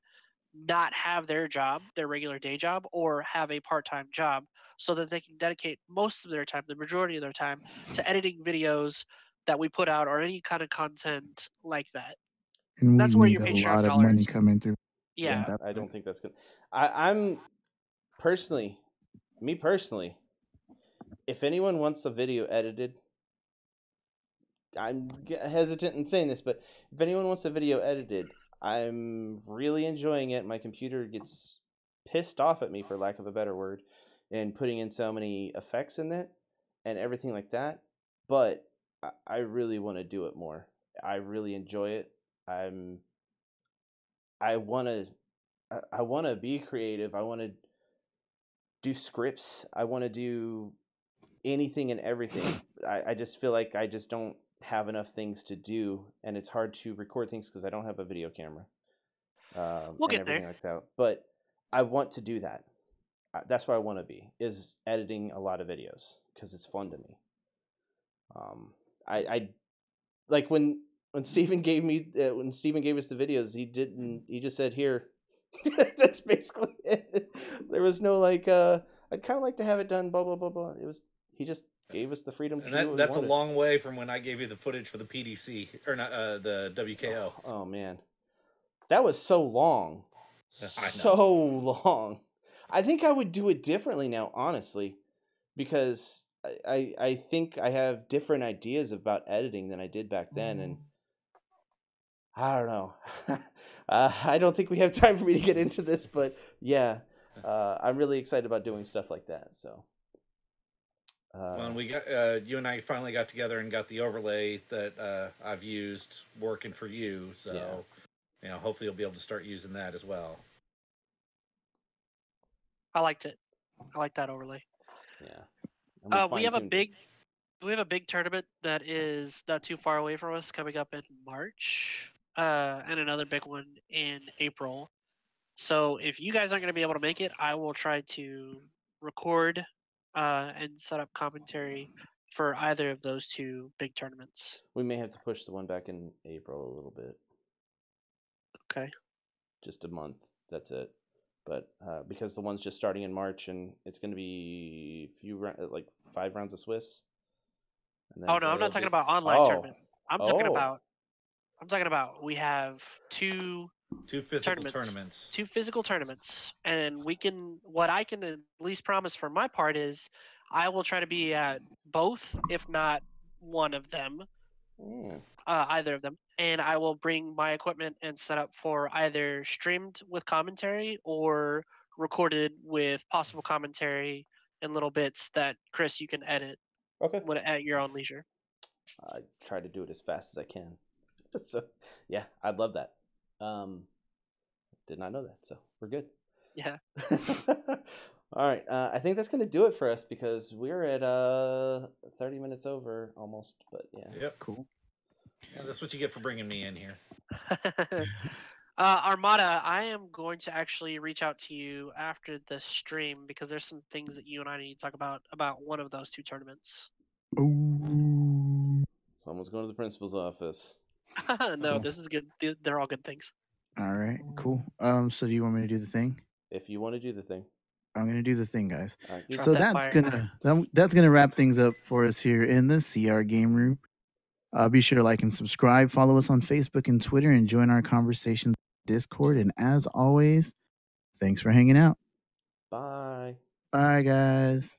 not have their job, their regular day job, or have a part-time job, so that they can dedicate most of their time, the majority of their time, to editing videos that we put out or any kind of content like that. And we That's where need your a Patreon lot of money dollars. coming through. Yeah. I don't think that's good. I'm personally, me personally, if anyone wants a video edited, I'm hesitant in saying this, but if anyone wants a video edited, I'm really enjoying it. My computer gets pissed off at me, for lack of a better word, and putting in so many effects in it and everything like that. But I really want to do it more. I really enjoy it. I want to I want to be creative. I want to do scripts. I want to do anything and everything. I just feel like I just don't have enough things to do, and it's hard to record things because I don't have a video camera, We'll and get everything there. like that. But I want to do that. That's what I want to be, is editing a lot of videos, because it's fun to me. I like when Steven gave me when Steven gave us the videos, he just said, here. That's basically it. There was no like I'd kind of like to have it done blah blah blah blah. He just gave us the freedom to And do what we that's a wanted. long way from when I gave you the footage for the PDC, or not, the WKO. Oh man, that was so long, so long. I think I would do it differently now, honestly, because I think I have different ideas about editing than I did back then, and I don't know. I don't think we have time for me to get into this, but yeah, I'm really excited about doing stuff like that. So, when we got you and I finally got together and got the overlay that I've used working for you, so hopefully you'll be able to start using that as well. I liked it. I like that overlay. Yeah. And We have a fine-tuned it. big tournament that is not too far away from us coming up in March, and another big one in April. So if you guys aren't going to be able to make it, I will try to record and set up commentary for either of those two big tournaments. We may have to push the one back in April a little bit. Okay. Just a month. That's it. But because the one's just starting in March, and it's going to be like 5 rounds of Swiss. And then I'm not talking about online tournament. I'm talking about we have two physical tournaments. 2 physical tournaments, and what I can at least promise for my part is I will try to be at both, if not one of them. Either of them, and I will bring my equipment and set up for either streamed with commentary or recorded with possible commentary and little bits that Chris you can edit at your own leisure. I try to do it as fast as I can. So yeah, I'd love that. Did not know that, so we're good. Yeah. All right, I think that's gonna do it for us because we're at 30 minutes over almost. But yeah. Yep. Cool. Yeah, that's what you get for bringing me in here. Armada, I am going to actually reach out to you after the stream because there's some things that you and I need to talk about one of those 2 tournaments. Ooh. Someone's going to the principal's office. No, this is good. They're all good things. All right, cool. So do you want me to do the thing? If you want to do the thing. I'm gonna do the thing, guys. Right. So that's gonna wrap things up for us here in the CR Game Room. Be sure to like and subscribe. Follow us on Facebook and Twitter, and join our conversations on Discord. And as always, thanks for hanging out. Bye. Bye, guys.